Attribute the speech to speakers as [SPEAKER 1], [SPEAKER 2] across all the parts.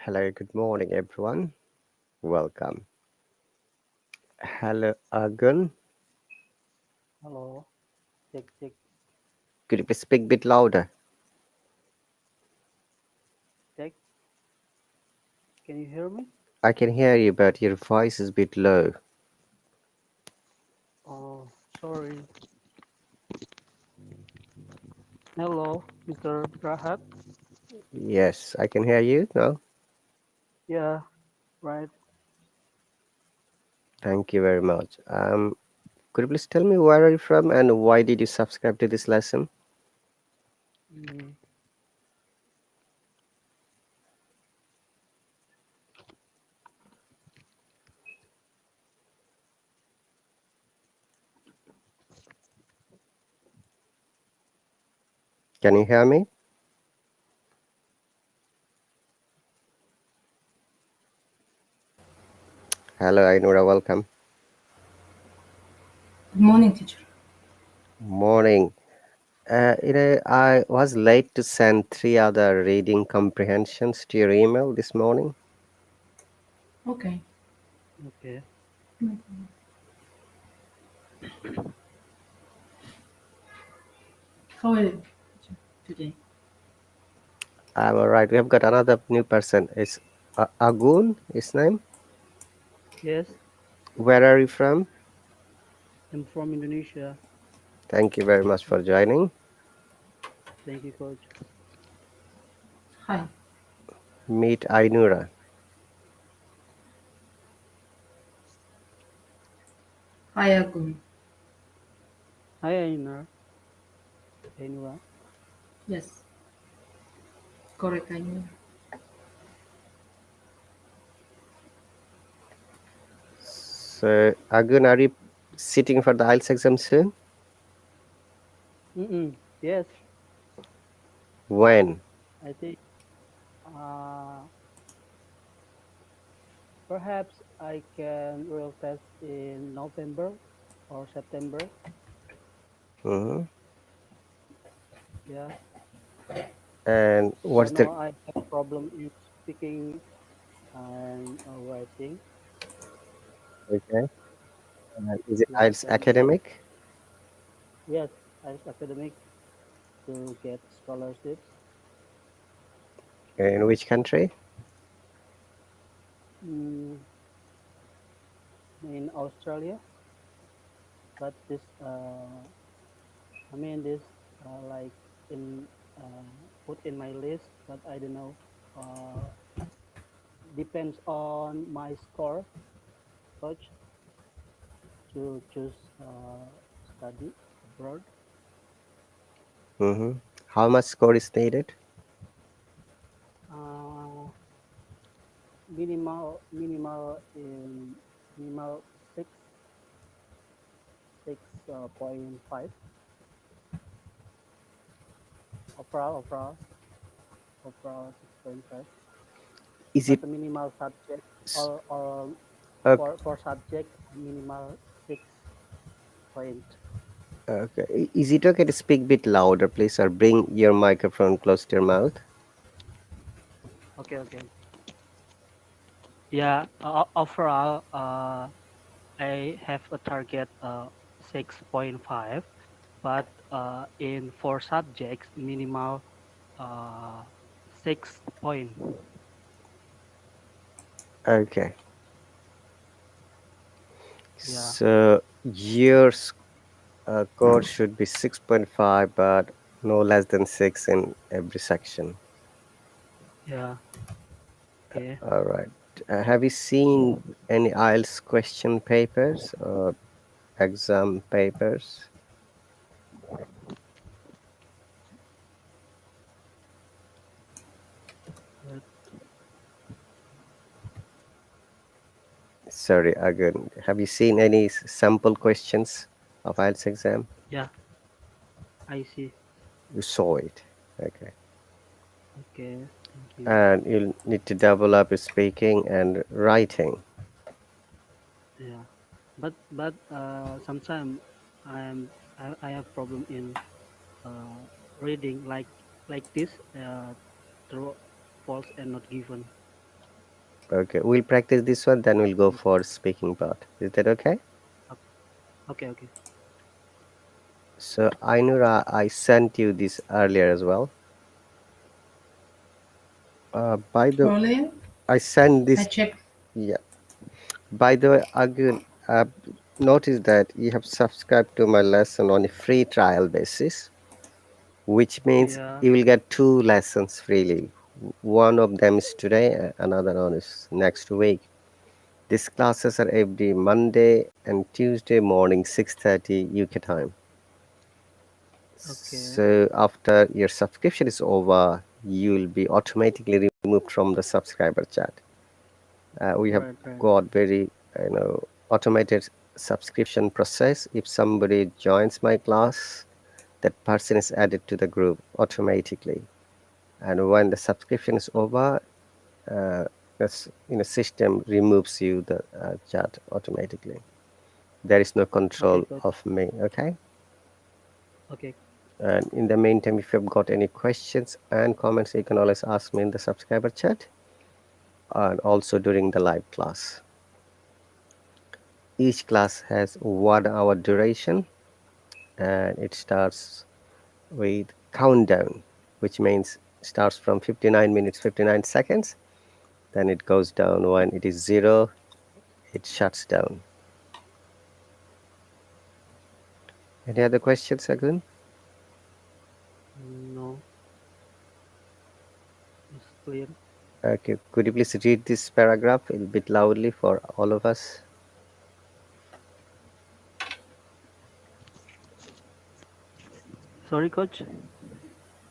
[SPEAKER 1] Hello, good morning, everyone. Welcome. Hello, Argun.
[SPEAKER 2] Hello, check, check,
[SPEAKER 1] Could you please speak a bit louder?
[SPEAKER 2] check. Can you hear me?
[SPEAKER 1] I can hear you, but your voice is a bit low.
[SPEAKER 2] Oh, sorry. Hello, Mr. Rahat.
[SPEAKER 1] Yes, I can hear you now.
[SPEAKER 2] Yeah, right.
[SPEAKER 1] Thank you very much. Could you please tell me where are you from and why did you subscribe to this lesson?
[SPEAKER 2] Mm,
[SPEAKER 1] Can you hear me? Hello, Ainura. Welcome.
[SPEAKER 3] Good morning, teacher.
[SPEAKER 1] Morning. I was late to send three other reading comprehensions to your email this morning.
[SPEAKER 3] Okay.
[SPEAKER 2] okay.
[SPEAKER 3] No. How are you teacher, today?
[SPEAKER 1] I'm all right. We have got another new person. It's Agun, his name.
[SPEAKER 2] Yes,
[SPEAKER 1] Where are you from?
[SPEAKER 2] I'm from Indonesia.
[SPEAKER 1] Thank you very much for joining.
[SPEAKER 2] Thank you, coach.
[SPEAKER 3] Hi.
[SPEAKER 1] Meet Ainura.
[SPEAKER 3] Hi, Agun.
[SPEAKER 2] Hi, Ainar. Ainura.
[SPEAKER 3] Yes, correct, I know.
[SPEAKER 1] So, Agun, are you sitting for the IELTS exam soon?
[SPEAKER 2] Yes,
[SPEAKER 1] When?
[SPEAKER 2] I think uh, perhaps I can real test in November or September.
[SPEAKER 1] Hmm.
[SPEAKER 2] Yeah,
[SPEAKER 1] And
[SPEAKER 2] right
[SPEAKER 1] what's the
[SPEAKER 2] now I have a problem in speaking and writing.
[SPEAKER 1] okay? And is it
[SPEAKER 2] Yeah,
[SPEAKER 1] IELTS
[SPEAKER 2] can I?
[SPEAKER 1] academic?
[SPEAKER 2] Yes, as academic to get scholarships
[SPEAKER 1] In which country?
[SPEAKER 2] mm, in Australia. But this, I mean, this like in put in my list, but I don't know. Depends on my score, coach, to choose study abroad.
[SPEAKER 1] Hmm. How much score is needed?
[SPEAKER 2] Uh, minimal six 0.5 overall 6.5.
[SPEAKER 1] Is
[SPEAKER 2] But
[SPEAKER 1] it
[SPEAKER 2] the minimal subject
[SPEAKER 1] s-
[SPEAKER 2] or
[SPEAKER 1] okay?
[SPEAKER 2] for subject minimal 6 point.
[SPEAKER 1] Okay. Is it okay to speak a bit louder, please, or bring your microphone close to your mouth?
[SPEAKER 2] Okay, okay. Yeah, overall, I have a target 6.5, but in four subjects, minimal uh, 6 point.
[SPEAKER 1] Okay.
[SPEAKER 2] Yeah,
[SPEAKER 1] So yours code should be 6.5, but no less than 6 in every section.
[SPEAKER 2] yeah, okay.
[SPEAKER 1] All right. Have you seen any IELTS question papers or exam papers?
[SPEAKER 2] But
[SPEAKER 1] Sorry, again, have you seen any sample questions of IELTS exam?
[SPEAKER 2] yeah, I see.
[SPEAKER 1] You saw it. Okay.
[SPEAKER 2] Okay, thank you.
[SPEAKER 1] And you'll need to develop your speaking and writing.
[SPEAKER 2] Yeah, but sometimes I have problem in reading like this true, false, and not given.
[SPEAKER 1] Okay, we'll practice this one, then we'll go for speaking part. Is that okay?
[SPEAKER 2] Okay, okay.
[SPEAKER 1] So, Ainura, I sent you this earlier as well. By the
[SPEAKER 3] Rolling.
[SPEAKER 1] I sent
[SPEAKER 3] I
[SPEAKER 1] this.
[SPEAKER 3] check.
[SPEAKER 1] Yeah. By the way, Argun, notice that you have subscribed to my lesson on a free trial basis, which means
[SPEAKER 2] Yeah.
[SPEAKER 1] you will get two lessons freely. One of them is today, another one is next week. These classes are every Monday and Tuesday morning, 6:30 UK time.
[SPEAKER 2] Okay.
[SPEAKER 1] So after your subscription is over, you will be automatically removed from the subscriber chat. We have
[SPEAKER 2] Right, right.
[SPEAKER 1] got very automated subscription process. If somebody joins my class, that person is added to the group automatically. And when the subscription is over, this system removes you the chat automatically. There is no
[SPEAKER 2] Okay,
[SPEAKER 1] control
[SPEAKER 2] coach.
[SPEAKER 1] of me. Okay.
[SPEAKER 2] Okay.
[SPEAKER 1] And in the meantime, if you've got any questions and comments, you can always ask me in the subscriber chat and also during the live class. Each class has 1 hour duration and it starts with countdown, which means starts from 59 minutes 59 seconds. Then it goes down when it is zero, it shuts down. Any other questions, Agun?
[SPEAKER 2] No, it's clear.
[SPEAKER 1] Okay, could you please read this paragraph a bit loudly for all of us?
[SPEAKER 2] Sorry, coach.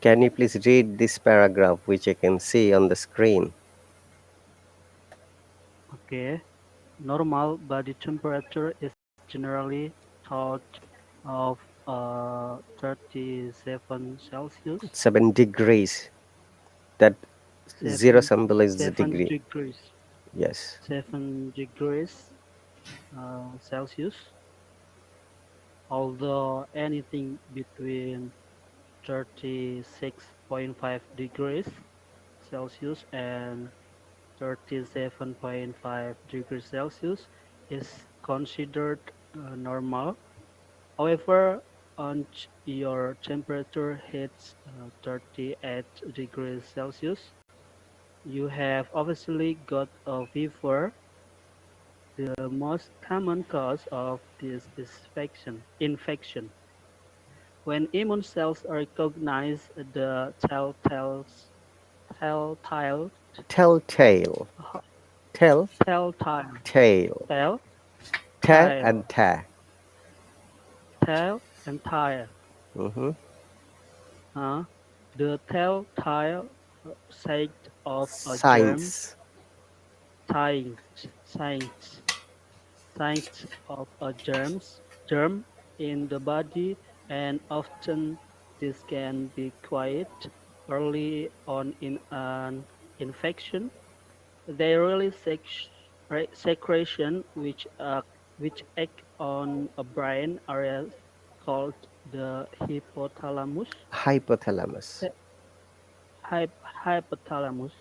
[SPEAKER 1] Can you please read this paragraph which I can see on the screen?
[SPEAKER 2] Okay. Normal body temperature is generally thought of 37 Celsius,
[SPEAKER 1] 7 degrees. That zero
[SPEAKER 2] 7,
[SPEAKER 1] symbolizes the
[SPEAKER 2] 7
[SPEAKER 1] degree.
[SPEAKER 2] degrees,
[SPEAKER 1] Yes.
[SPEAKER 2] 7 degrees Celsius, although anything between 36.5 degrees Celsius and 37.5 degrees Celsius is considered normal. However, once your temperature hits 38 degrees Celsius, you have obviously got a fever. The most common cause of this is infection. When immune cells recognize the telltale
[SPEAKER 1] Telltale. Tell.
[SPEAKER 2] telltale
[SPEAKER 1] Tail. Ta
[SPEAKER 2] telltale
[SPEAKER 1] and ta.
[SPEAKER 2] telltale
[SPEAKER 1] Mm-hmm.
[SPEAKER 2] uh, the telltale site of a germ
[SPEAKER 1] Science.
[SPEAKER 2] signs signs signs of a germ in the body, and often this can be quite early on in an infection. They release secretion which act on a brain area called the hypothalamus.
[SPEAKER 1] Hypothalamus.
[SPEAKER 2] Hypothalamus,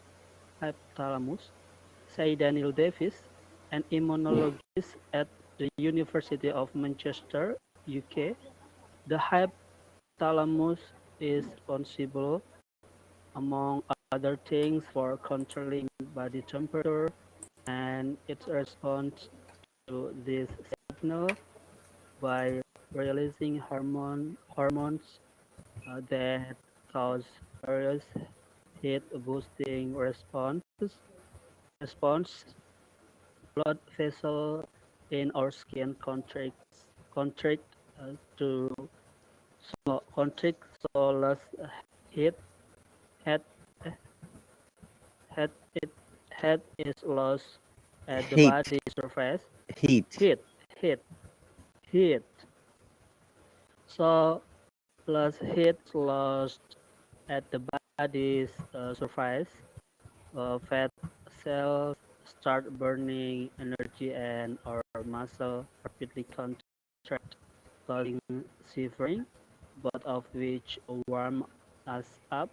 [SPEAKER 2] hypothalamus, say Daniel Davis, an immunologist at the University of Manchester, UK. The hypothalamus is responsible, among other things, for controlling body temperature, and it responds to this signal by releasing hormones that cause various heat boosting response. Blood vessel in our skin contract to contract so less heat heat heat it heat is lost at the
[SPEAKER 1] Heat.
[SPEAKER 2] body surface.
[SPEAKER 1] Heat.
[SPEAKER 2] Heat heat heat. So plus heat lost at the body's surface. Fat cells start burning energy and our muscle rapidly contract, causing shivering, both of which warm us up.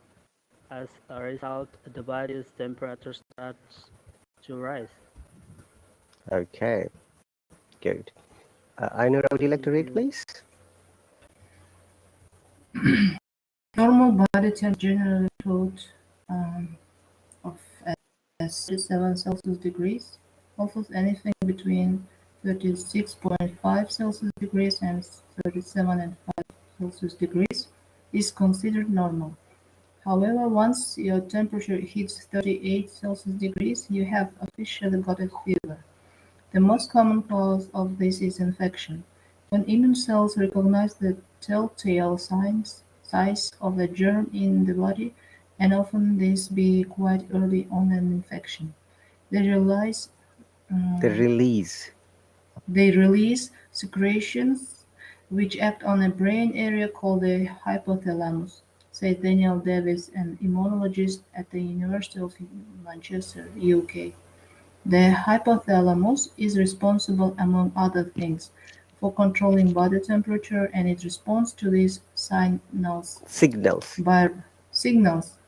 [SPEAKER 2] As a result, the body's temperature starts to rise.
[SPEAKER 1] Okay, good. Ainura, would you like to
[SPEAKER 2] Thank
[SPEAKER 1] read,
[SPEAKER 2] you.
[SPEAKER 1] please?
[SPEAKER 3] Normal body temperature generally thought of as 37 Celsius degrees, although anything between 36.5 Celsius degrees and 37.5 Celsius degrees is considered normal. However, once your temperature hits 38 Celsius degrees, you have officially got a fever. The most common cause of this is infection, when immune cells recognize the telltale signs of a germ in the body, and often this be quite early on an infection. They realize
[SPEAKER 1] The
[SPEAKER 3] uh,
[SPEAKER 1] release.
[SPEAKER 3] they release secretions which act on a brain area called the hypothalamus, said Daniel Davis, an immunologist at the University of Manchester, UK. The hypothalamus is responsible, among other things, for controlling body temperature, and it responds to these
[SPEAKER 1] Signals.
[SPEAKER 3] by signals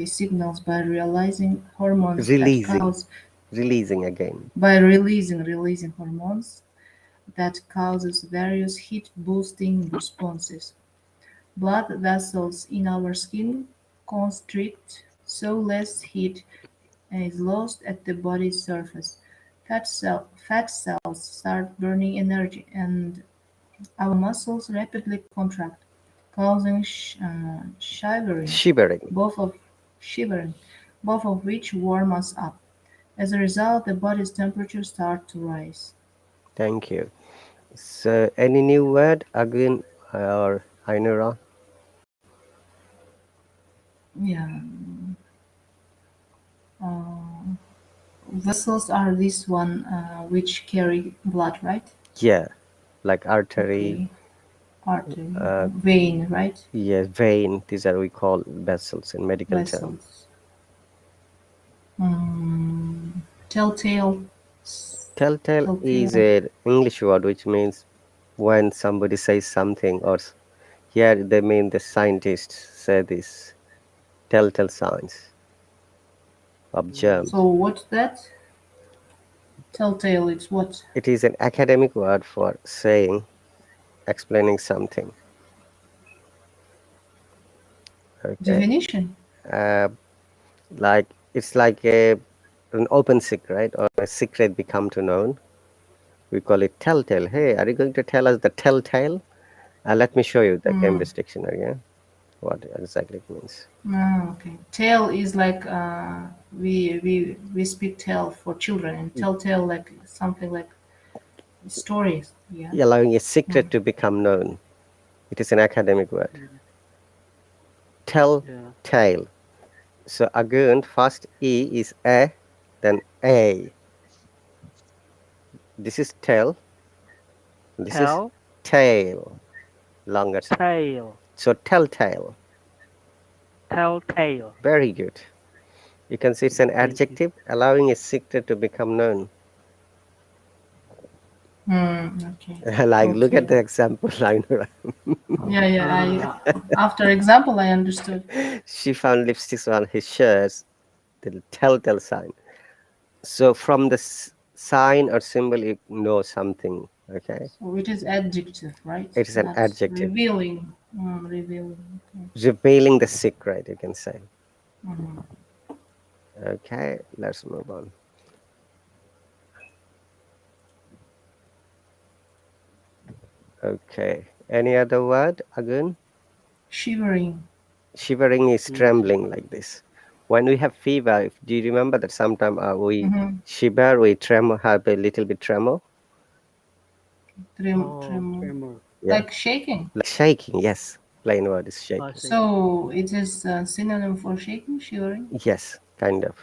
[SPEAKER 3] signals by realizing hormones that
[SPEAKER 1] Releasing.
[SPEAKER 3] cause
[SPEAKER 1] Releasing again.
[SPEAKER 3] by releasing hormones that causes various heat boosting responses. Blood vessels in our skin constrict so less heat is lost at the body's surface. Fat cells start burning energy, and our muscles rapidly contract, causing shivering,
[SPEAKER 1] Shivering.
[SPEAKER 3] both of shivering, both of which warm us up. As a result, the body's temperature starts to rise.
[SPEAKER 1] Thank you. So, any new word, Agin or Ainura?
[SPEAKER 3] Yeah. Uh, Vessels are this one which carry blood, right?
[SPEAKER 1] Yeah, like artery,
[SPEAKER 3] Okay. Artery,
[SPEAKER 1] uh,
[SPEAKER 3] vein, right?
[SPEAKER 1] yes, vein. These are we call vessels in medical term.
[SPEAKER 3] Vessels. Telltale.
[SPEAKER 1] Telltale is
[SPEAKER 3] Telltale.
[SPEAKER 1] a English word which means when somebody says something, or here they mean the scientists say this telltale signs of
[SPEAKER 3] So
[SPEAKER 1] germs.
[SPEAKER 3] what's that? Telltale, it's what?
[SPEAKER 1] It is an academic word for saying, explaining something. Okay,
[SPEAKER 3] Definition.
[SPEAKER 1] uh, like it's like a an open secret, right? Or a secret become to known. We call it telltale. Hey, are you going to tell us the telltale? Let me show you the
[SPEAKER 3] Mm.
[SPEAKER 1] Cambridge dictionary. Yeah, what exactly it means.
[SPEAKER 3] Ah, okay. Tale is like we speak tell for children, and telltale like something like stories. Yeah.
[SPEAKER 1] Allowing a
[SPEAKER 3] Mm.
[SPEAKER 1] secret to become known. It is an academic word.
[SPEAKER 2] Mm,
[SPEAKER 1] Tell
[SPEAKER 2] yeah.
[SPEAKER 1] tale. So again, first E is a, then a. This is tell. This is
[SPEAKER 2] Tell
[SPEAKER 1] tail. Longer sound.
[SPEAKER 2] tale.
[SPEAKER 1] So telltale.
[SPEAKER 2] Telltale.
[SPEAKER 1] Very good. You can see it's an
[SPEAKER 2] Thank you.
[SPEAKER 1] adjective allowing a secret to become known.
[SPEAKER 3] Okay.
[SPEAKER 1] Like, look at
[SPEAKER 3] Telltale.
[SPEAKER 1] the example, Ainura.
[SPEAKER 3] Yeah, yeah. After example, I understood.
[SPEAKER 1] She found lipsticks on his shirts, the telltale sign. So from the sign or symbol, you know something. Okay,
[SPEAKER 3] So it is adjective, right?
[SPEAKER 1] it is an
[SPEAKER 3] Not
[SPEAKER 1] adjective
[SPEAKER 3] revealing. Revealing. Okay.
[SPEAKER 1] revealing the secret. You can say.
[SPEAKER 3] Mhm.
[SPEAKER 1] Okay, let's move on. Okay, any other word again?
[SPEAKER 3] Shivering.
[SPEAKER 1] Shivering is
[SPEAKER 2] Mm,
[SPEAKER 1] trembling like this. When we have fever, do you remember that sometimes we
[SPEAKER 3] Mm-hmm.
[SPEAKER 1] shiver, we tremor, have a little bit tremor?
[SPEAKER 2] oh,
[SPEAKER 3] Tremor.
[SPEAKER 2] tremor.
[SPEAKER 1] Yeah,
[SPEAKER 3] Like shaking.
[SPEAKER 1] like shaking. Yes, plain word is
[SPEAKER 2] Oh,
[SPEAKER 1] shaking.
[SPEAKER 2] shaking.
[SPEAKER 3] So it is a synonym for shaking, shivering.
[SPEAKER 1] Yes, kind of.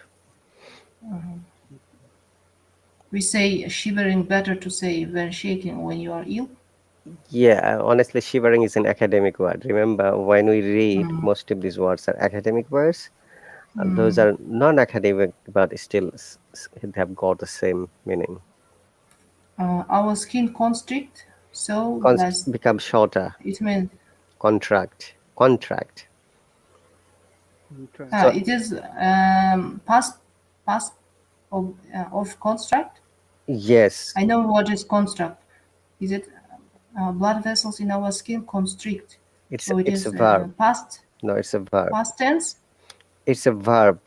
[SPEAKER 3] We say shivering better to say when shaking when you are ill.
[SPEAKER 1] Yeah, honestly, shivering is an academic word. Remember, when we read,
[SPEAKER 3] Mm.
[SPEAKER 1] most of these words are academic words, and those
[SPEAKER 3] Mm.
[SPEAKER 1] are non-academic, but still they have got the same meaning.
[SPEAKER 3] Our skin constrict, so that's
[SPEAKER 1] Become shorter,
[SPEAKER 3] it means
[SPEAKER 1] contract.
[SPEAKER 2] Contract.
[SPEAKER 1] So
[SPEAKER 3] it is past of construct.
[SPEAKER 1] Yes,
[SPEAKER 3] I know what is construct. Is it blood vessels in our skin constrict? So it
[SPEAKER 1] it's a
[SPEAKER 3] is
[SPEAKER 1] verb.
[SPEAKER 3] past
[SPEAKER 1] No, it's a verb.
[SPEAKER 3] past tense.
[SPEAKER 1] It's a verb.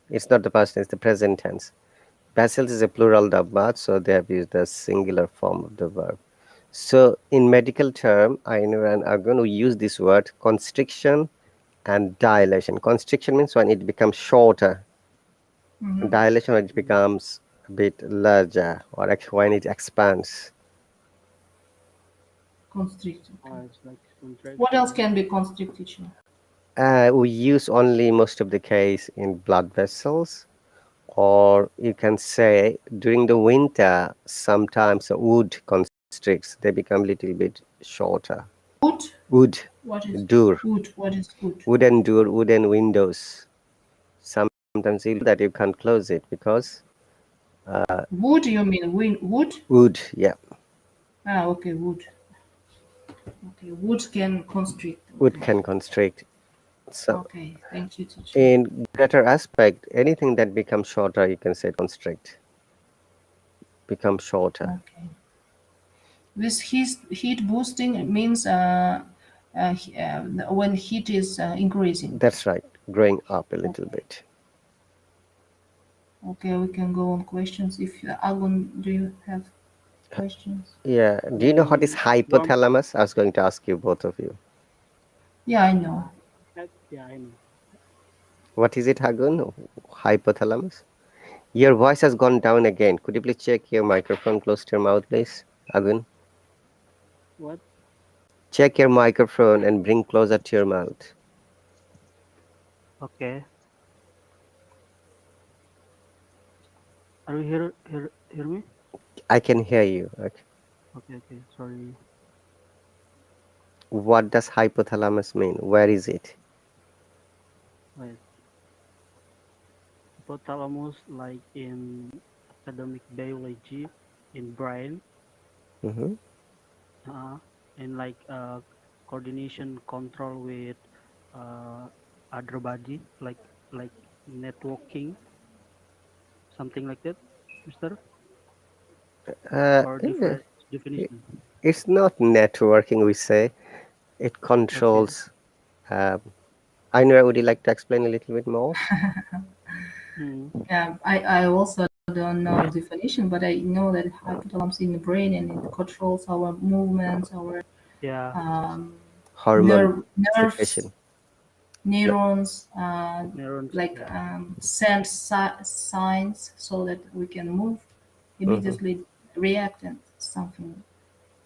[SPEAKER 1] It's not the past tense, the present tense. Vessels is a plural dabbat, so they have used the singular form of the verb. So in medical term, Ainu and Agun, we use this word constriction and dilation. Constriction means when it becomes shorter. Dilation when it becomes a bit larger, or when it expands.
[SPEAKER 3] Constrict. Okay.
[SPEAKER 2] It's like
[SPEAKER 3] What else
[SPEAKER 2] contraction.
[SPEAKER 3] can be constrict, teacher?
[SPEAKER 1] We use only most of the case in blood vessels, or you can say during the winter, sometimes the wood constricts, they become a little bit shorter.
[SPEAKER 3] Wood.
[SPEAKER 1] Wood,
[SPEAKER 3] What is
[SPEAKER 1] door,
[SPEAKER 3] wood? What is wood?
[SPEAKER 1] wooden door, wooden windows. Sometimes you that you can't close it because
[SPEAKER 3] Wood? You mean wood?
[SPEAKER 1] wood, yeah,
[SPEAKER 3] Ah, okay, wood. Okay, wood can constrict.
[SPEAKER 1] wood
[SPEAKER 3] Okay.
[SPEAKER 1] can constrict. So
[SPEAKER 3] Okay, thank you, teacher.
[SPEAKER 1] in greater aspect, anything that becomes shorter, you can say constrict, become shorter.
[SPEAKER 3] Okay. This heat boosting means when heat is increasing.
[SPEAKER 1] That's right, growing up a little
[SPEAKER 3] Okay.
[SPEAKER 1] bit.
[SPEAKER 3] Okay, we can go on questions. If Agun, do you have questions?
[SPEAKER 1] Yeah. Do you know what is
[SPEAKER 2] Warm.
[SPEAKER 1] hypothalamus? I was going to ask you, both of you.
[SPEAKER 3] Yeah, I know.
[SPEAKER 2] Yeah, I know.
[SPEAKER 1] What is it, Hagun? Hypothalamus? Your voice has gone down again. Could you please check your microphone close to your mouth, please? Hagun?
[SPEAKER 2] What?
[SPEAKER 1] Check your microphone and bring closer to your mouth.
[SPEAKER 2] Okay. Are you hear me?
[SPEAKER 1] I can hear you. Okay.
[SPEAKER 2] Okay, okay. Sorry.
[SPEAKER 1] What does hypothalamus mean? Where is it?
[SPEAKER 2] Wait. Hypothalamus, like in academic biology, in brain,
[SPEAKER 1] Hmm.
[SPEAKER 2] uh, and like coordination control with uh, other body, like networking, something like that, Mister.
[SPEAKER 1] Uh,
[SPEAKER 2] Or
[SPEAKER 1] eh,
[SPEAKER 2] different definition.
[SPEAKER 1] it's not networking, we say. It
[SPEAKER 2] Okay.
[SPEAKER 1] controls. Um, I know. Would you like to explain a little bit more?
[SPEAKER 2] Mm.
[SPEAKER 3] Yeah, I also don't know definition, but I know that hypothalamus in the brain and it controls our movements, our
[SPEAKER 2] Yeah.
[SPEAKER 3] um,
[SPEAKER 1] Hormone
[SPEAKER 3] nerves,
[SPEAKER 1] secretion. Yep.
[SPEAKER 3] neurons,
[SPEAKER 2] Neurons.
[SPEAKER 3] like
[SPEAKER 2] Yeah.
[SPEAKER 3] send signs so that we can move
[SPEAKER 1] Hmm.
[SPEAKER 3] immediately, react and something.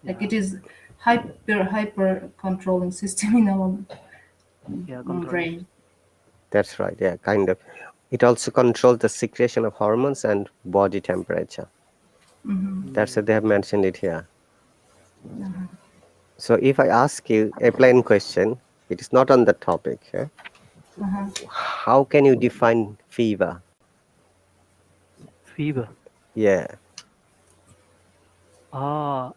[SPEAKER 3] Like
[SPEAKER 2] Yeah.
[SPEAKER 3] it is hyper controlling system in our
[SPEAKER 2] Yeah. Controlling
[SPEAKER 3] brain.
[SPEAKER 2] system.
[SPEAKER 1] That's right. Yeah, kind of. It also controls the secretion of hormones and body temperature. That's
[SPEAKER 2] Mm.
[SPEAKER 1] what they have mentioned it here. So if I ask you a plain question, it is not on the topic. Yeah?
[SPEAKER 3] Uh-huh.
[SPEAKER 1] How can you define fever?
[SPEAKER 2] Fever.
[SPEAKER 1] Yeah.
[SPEAKER 2] Ah.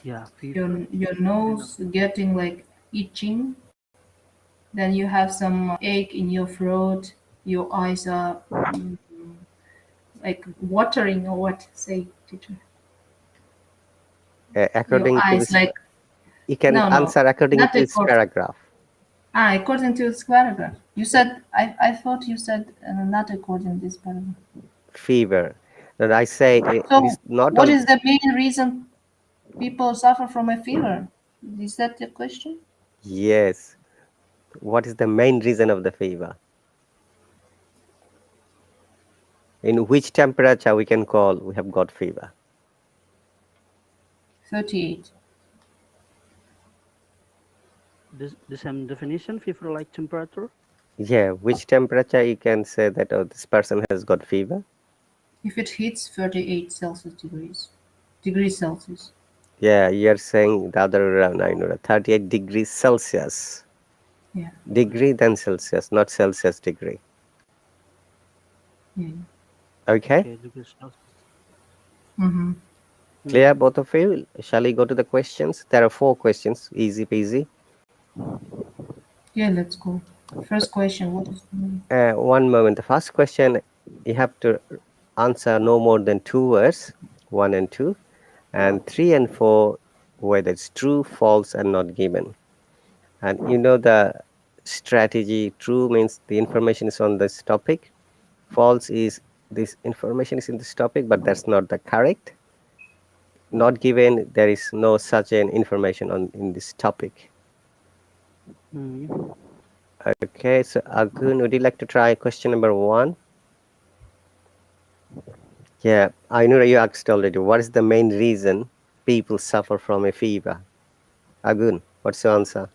[SPEAKER 2] Yeah.
[SPEAKER 3] Your
[SPEAKER 2] Fever.
[SPEAKER 3] your
[SPEAKER 2] Kind of.
[SPEAKER 3] nose getting like itching, then you have some ache in your throat, your eyes are mm, like watering or what say teacher, your
[SPEAKER 1] According to
[SPEAKER 3] eyes
[SPEAKER 1] this,
[SPEAKER 3] like
[SPEAKER 1] you can
[SPEAKER 3] no,
[SPEAKER 1] answer according
[SPEAKER 3] not
[SPEAKER 1] to this
[SPEAKER 3] according.
[SPEAKER 1] paragraph.
[SPEAKER 3] According to this paragraph you said, I thought you said not according to this paragraph.
[SPEAKER 1] Fever. And I say it
[SPEAKER 3] So
[SPEAKER 1] is not
[SPEAKER 3] what
[SPEAKER 1] on.
[SPEAKER 3] is the main reason people suffer from a fever? Is that the question?
[SPEAKER 1] Yes. What is the main reason of the fever? In which temperature we can call we have got fever?
[SPEAKER 3] 38.
[SPEAKER 2] This the same definition. Fever like temperature.
[SPEAKER 1] Yeah, which temperature you can say that oh, this person has got fever?
[SPEAKER 3] If it hits 38 Celsius degrees Celsius.
[SPEAKER 1] Yeah, you're saying the other way around. I know 38 degrees Celsius.
[SPEAKER 3] Yeah,
[SPEAKER 2] Okay.
[SPEAKER 1] Degree then Celsius, not Celsius degree.
[SPEAKER 3] yeah.
[SPEAKER 1] Okay,
[SPEAKER 2] Okay. Degrees Celsius.
[SPEAKER 3] Mm-hmm.
[SPEAKER 1] clear
[SPEAKER 2] Mm.
[SPEAKER 1] both of you? Shall we go to the questions? There are four questions, easy peasy.
[SPEAKER 3] Yeah, let's go. First question, what is the meaning?
[SPEAKER 1] One moment. The first question you have to answer no more than 2 words, 1 and 2, and 3 and 4, whether it's true, false, and not given. And you know the strategy. True means the information is on this topic. False is this information is in this topic, but that's not the correct. Not given, there is no such an information on in this topic.
[SPEAKER 2] Mm.
[SPEAKER 1] Okay, so Agun, would you like to try question number 1? Yeah, I know you asked already. What is the main reason people suffer from a fever? Agun, what's your answer?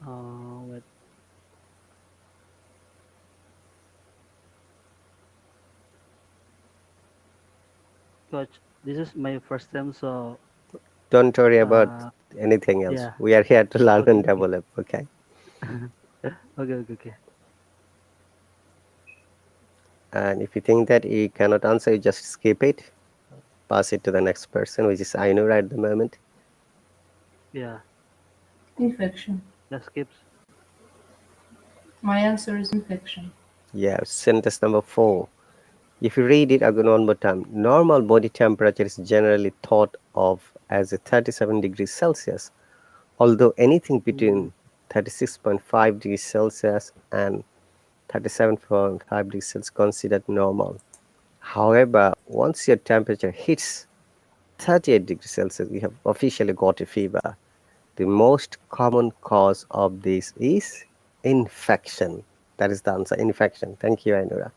[SPEAKER 2] Wait, coach. This is my first time, so
[SPEAKER 1] Don't worry about
[SPEAKER 2] uh,
[SPEAKER 1] anything else.
[SPEAKER 2] yeah.
[SPEAKER 1] We are here to learn
[SPEAKER 2] Okay,
[SPEAKER 1] and
[SPEAKER 2] okay,
[SPEAKER 1] develop, okay?
[SPEAKER 2] okay.
[SPEAKER 1] And if you think that you cannot answer, you just skip it, pass it to the next person, which is Ainur at the moment.
[SPEAKER 2] Yeah,
[SPEAKER 3] Infection.
[SPEAKER 2] that skips.
[SPEAKER 3] My answer is infection.
[SPEAKER 1] Yeah, sentence number 4. If you read it again one more time, normal body temperature is generally thought of as a 37 degrees Celsius, although anything
[SPEAKER 2] Mm.
[SPEAKER 1] between 36.5 degrees Celsius and 37.5 degrees Celsius considered normal. However, once your temperature hits 38 degrees Celsius, you have officially got a fever. The most common cause of this is infection. That is the answer, infection. Thank you, Ainura.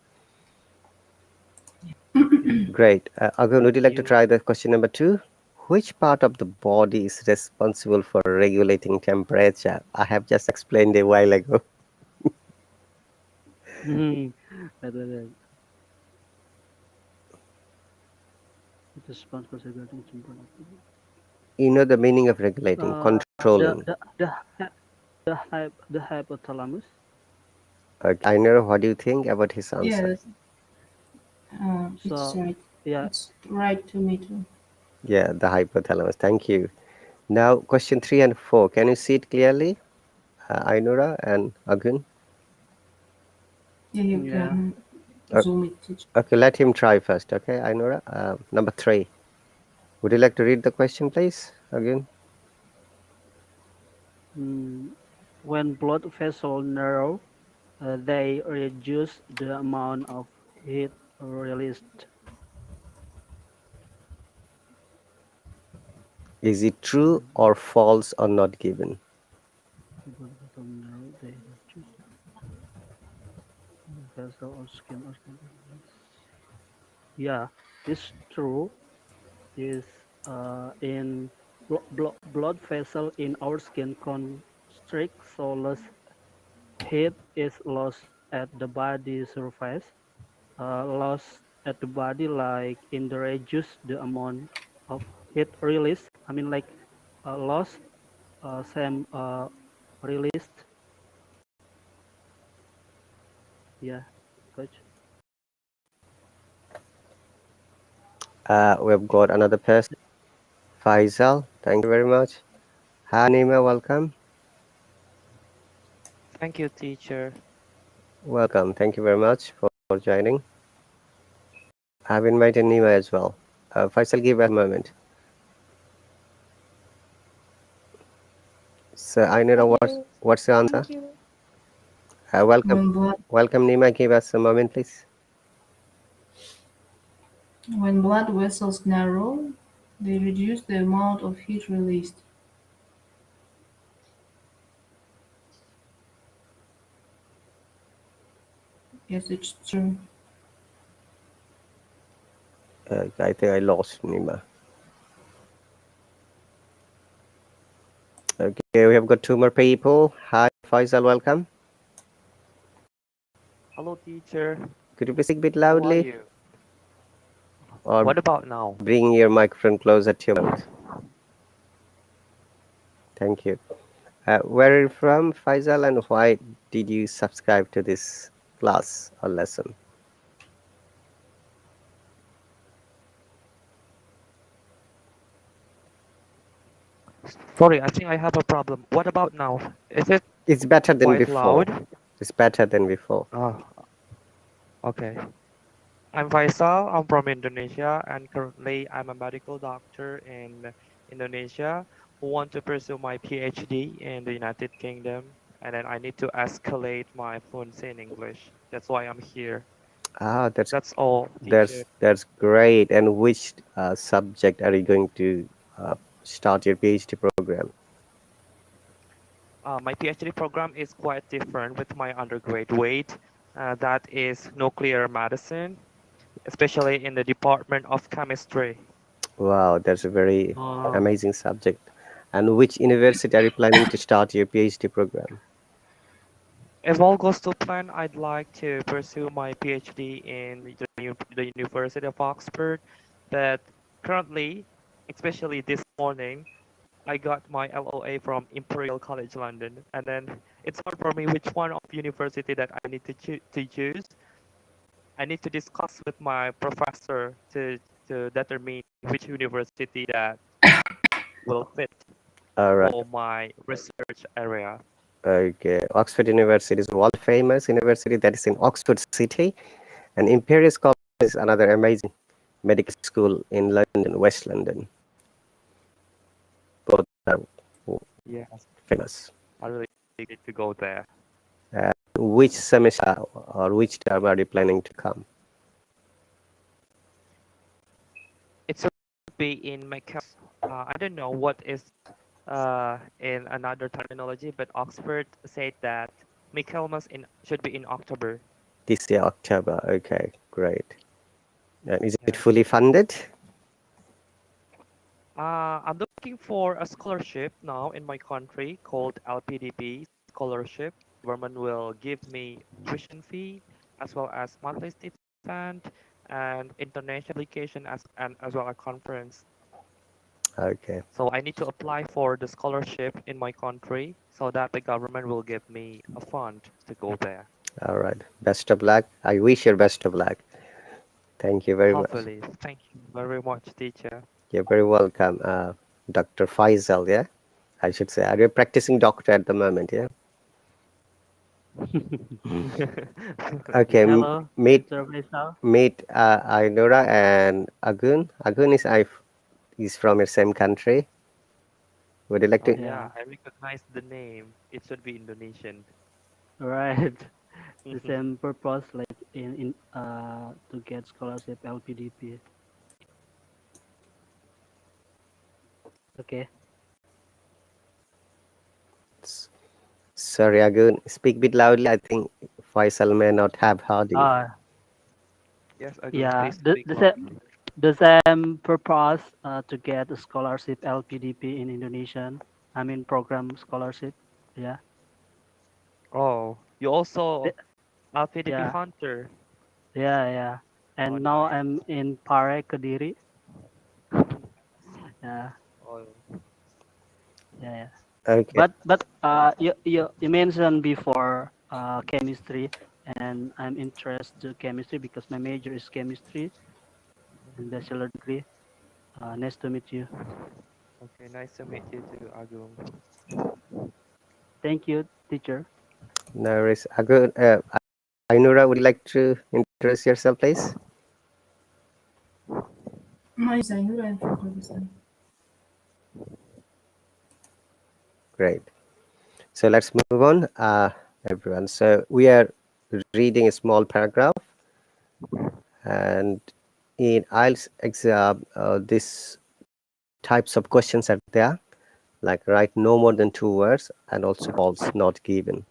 [SPEAKER 2] Okay.
[SPEAKER 1] Great. Agun, would
[SPEAKER 2] Thank
[SPEAKER 1] you like to
[SPEAKER 2] you.
[SPEAKER 1] try the question number 2? Which part of the body is responsible for regulating temperature? I have just explained a while ago.
[SPEAKER 2] Wait, wait. It responsible regarding temperature.
[SPEAKER 1] You know the meaning of regulating,
[SPEAKER 2] Uh, the
[SPEAKER 1] controlling.
[SPEAKER 2] the the hy- the hypothalamus.
[SPEAKER 1] Okay. Ainura, what do you think about his
[SPEAKER 3] Yeah,
[SPEAKER 1] answer?
[SPEAKER 3] it's
[SPEAKER 2] So
[SPEAKER 3] right.
[SPEAKER 2] yeah.
[SPEAKER 3] It's right to me too.
[SPEAKER 1] Yeah, the hypothalamus. Thank you. Now, question 3 and 4. Can you see it clearly, Ainura and Agun?
[SPEAKER 3] Yeah, you
[SPEAKER 2] Yeah.
[SPEAKER 3] can
[SPEAKER 1] Uh,
[SPEAKER 3] zoom it. Teacher.
[SPEAKER 1] okay, let him try first. Okay, Ainura. Number 3. Would you like to read the question, please, Agun?
[SPEAKER 2] Mm, when blood vessels narrow, they reduce the amount of heat released.
[SPEAKER 1] Is it true or false or not given?
[SPEAKER 2] Blood vessels narrow, they reduce the vessel or skin organ. Yeah, this true. Is in blood vessel in our skin constrict, so less heat is lost at the body surface. Loss at the body, like in the reduce the amount of heat release. I mean, like loss, same released. Yeah, coach.
[SPEAKER 1] We've got another person, Faisal. Thank you very much. Hi, Nima. Welcome.
[SPEAKER 4] Thank you, teacher.
[SPEAKER 1] Welcome. Thank you very much for joining. I've invited Nima as well. Faisal, give us a moment. So, Ainira,
[SPEAKER 5] Hello,
[SPEAKER 1] what's the answer?
[SPEAKER 5] thank you.
[SPEAKER 1] Welcome.
[SPEAKER 3] When blood
[SPEAKER 1] Welcome, Nima. Give us a moment, please.
[SPEAKER 3] when blood vessels narrow, they reduce the amount of heat released. Yes, it's true.
[SPEAKER 1] I think I lost Nima. Okay, we have got 2 more people. Hi, Faisal. Welcome.
[SPEAKER 4] Hello, teacher.
[SPEAKER 1] Could you please speak a bit
[SPEAKER 4] How are
[SPEAKER 1] loudly
[SPEAKER 4] you?
[SPEAKER 1] or
[SPEAKER 4] What about now?
[SPEAKER 1] bring your microphone closer to your mouth? Thank you. Where are you from, Faisal, and why did you subscribe to this class or lesson?
[SPEAKER 4] Sorry, I think I have a problem. What about now? Is it
[SPEAKER 1] It's better than
[SPEAKER 4] quite
[SPEAKER 1] before.
[SPEAKER 4] loud?
[SPEAKER 1] It's better than before.
[SPEAKER 4] Oh, Okay. I'm Faisal. I'm from Indonesia, and currently I'm a medical doctor in Indonesia who want to pursue my PhD in the United Kingdom, and then I need to escalate my fluency in English. That's why I'm here.
[SPEAKER 1] Ah,
[SPEAKER 4] That's all, teacher.
[SPEAKER 1] that's great. And which subject are you going to uh, start your PhD program?
[SPEAKER 4] My PhD program is quite different with my undergraduate. That is nuclear medicine, especially in the Department of Chemistry.
[SPEAKER 1] Wow, that's a very
[SPEAKER 2] Oh,
[SPEAKER 1] amazing subject. And which university are you planning to start your PhD program?
[SPEAKER 4] If all goes to plan, I'd like to pursue my PhD in the University of Oxford, but currently, especially this morning, I got my LOA from Imperial College London, and then it's hard for me which one of university that I need to choose. I need to discuss with my professor to determine which university that will fit
[SPEAKER 1] All right.
[SPEAKER 4] for my research area.
[SPEAKER 1] Okay. Oxford University is a world famous university that is in Oxford City, and Imperial College is another amazing medical school in London, West London. Both are
[SPEAKER 4] Yes,
[SPEAKER 1] famous.
[SPEAKER 4] I really need to go there.
[SPEAKER 1] Which semester or which term are you planning to come?
[SPEAKER 4] It should be in Michael's. I don't know what is in another terminology, but Oxford said that Michaelmas in should be in October.
[SPEAKER 1] This year, October. Okay, great. And is it
[SPEAKER 4] Yes.
[SPEAKER 1] fully funded?
[SPEAKER 4] I'm looking for a scholarship now in my country called LPDP scholarship. Government will give me tuition fee as well as monthly stipend and international application as well as conference.
[SPEAKER 1] Okay,
[SPEAKER 4] So I need to apply for the scholarship in my country so that the government will give me a fund to go there.
[SPEAKER 1] all right. Best of luck. I wish you best of luck. Thank you very much.
[SPEAKER 4] Hopefully. Thank you very much, teacher.
[SPEAKER 1] You're very welcome, Dr. Faisal. Yeah, I should say. Are you practicing doctor at the moment? Yeah. Okay.
[SPEAKER 2] hello,
[SPEAKER 1] Meet
[SPEAKER 2] Mr. Faisal.
[SPEAKER 1] Ainura and Agun. Agun is from your same country. Would you like
[SPEAKER 4] Oh
[SPEAKER 1] to?
[SPEAKER 4] yeah,
[SPEAKER 2] Yeah,
[SPEAKER 4] I recognize the name. It should be Indonesian.
[SPEAKER 2] right. The same purpose, like in to get scholarship LPDP. Okay.
[SPEAKER 1] Sorry, Agun. Speak a bit loudly. I think Faisal may not have heard you.
[SPEAKER 4] Yes, Agun,
[SPEAKER 2] Yeah.
[SPEAKER 4] please
[SPEAKER 2] The
[SPEAKER 4] speak
[SPEAKER 2] the
[SPEAKER 4] loud.
[SPEAKER 2] same the same purpose to get a scholarship LPDP in Indonesian. I mean program scholarship. Yeah.
[SPEAKER 4] Oh, you
[SPEAKER 2] The-
[SPEAKER 4] also LPDP
[SPEAKER 2] yeah.
[SPEAKER 4] hunter.
[SPEAKER 2] Yeah.
[SPEAKER 4] Oh,
[SPEAKER 2] And now
[SPEAKER 4] nice.
[SPEAKER 2] I'm in Pare Kediri.
[SPEAKER 4] Mhm.
[SPEAKER 2] Yeah.
[SPEAKER 4] Oh,
[SPEAKER 2] Yeah.
[SPEAKER 1] Okay.
[SPEAKER 2] But you mentioned before chemistry, and I'm interested to chemistry because my major is chemistry and
[SPEAKER 4] mhm.
[SPEAKER 2] bachelor degree. Nice to meet you.
[SPEAKER 4] Okay, nice to meet you too, Agung.
[SPEAKER 2] Thank you, teacher.
[SPEAKER 1] No worries. Agun, Ainura, would you like to introduce yourself, please?
[SPEAKER 3] My name is Ainur. I'm from Kyrgyzstan.
[SPEAKER 1] Great. So let's move on, everyone. So we are reading a small paragraph, and in IELTS exam, these types of questions are there, like write no more than 2 words, and also false, not given.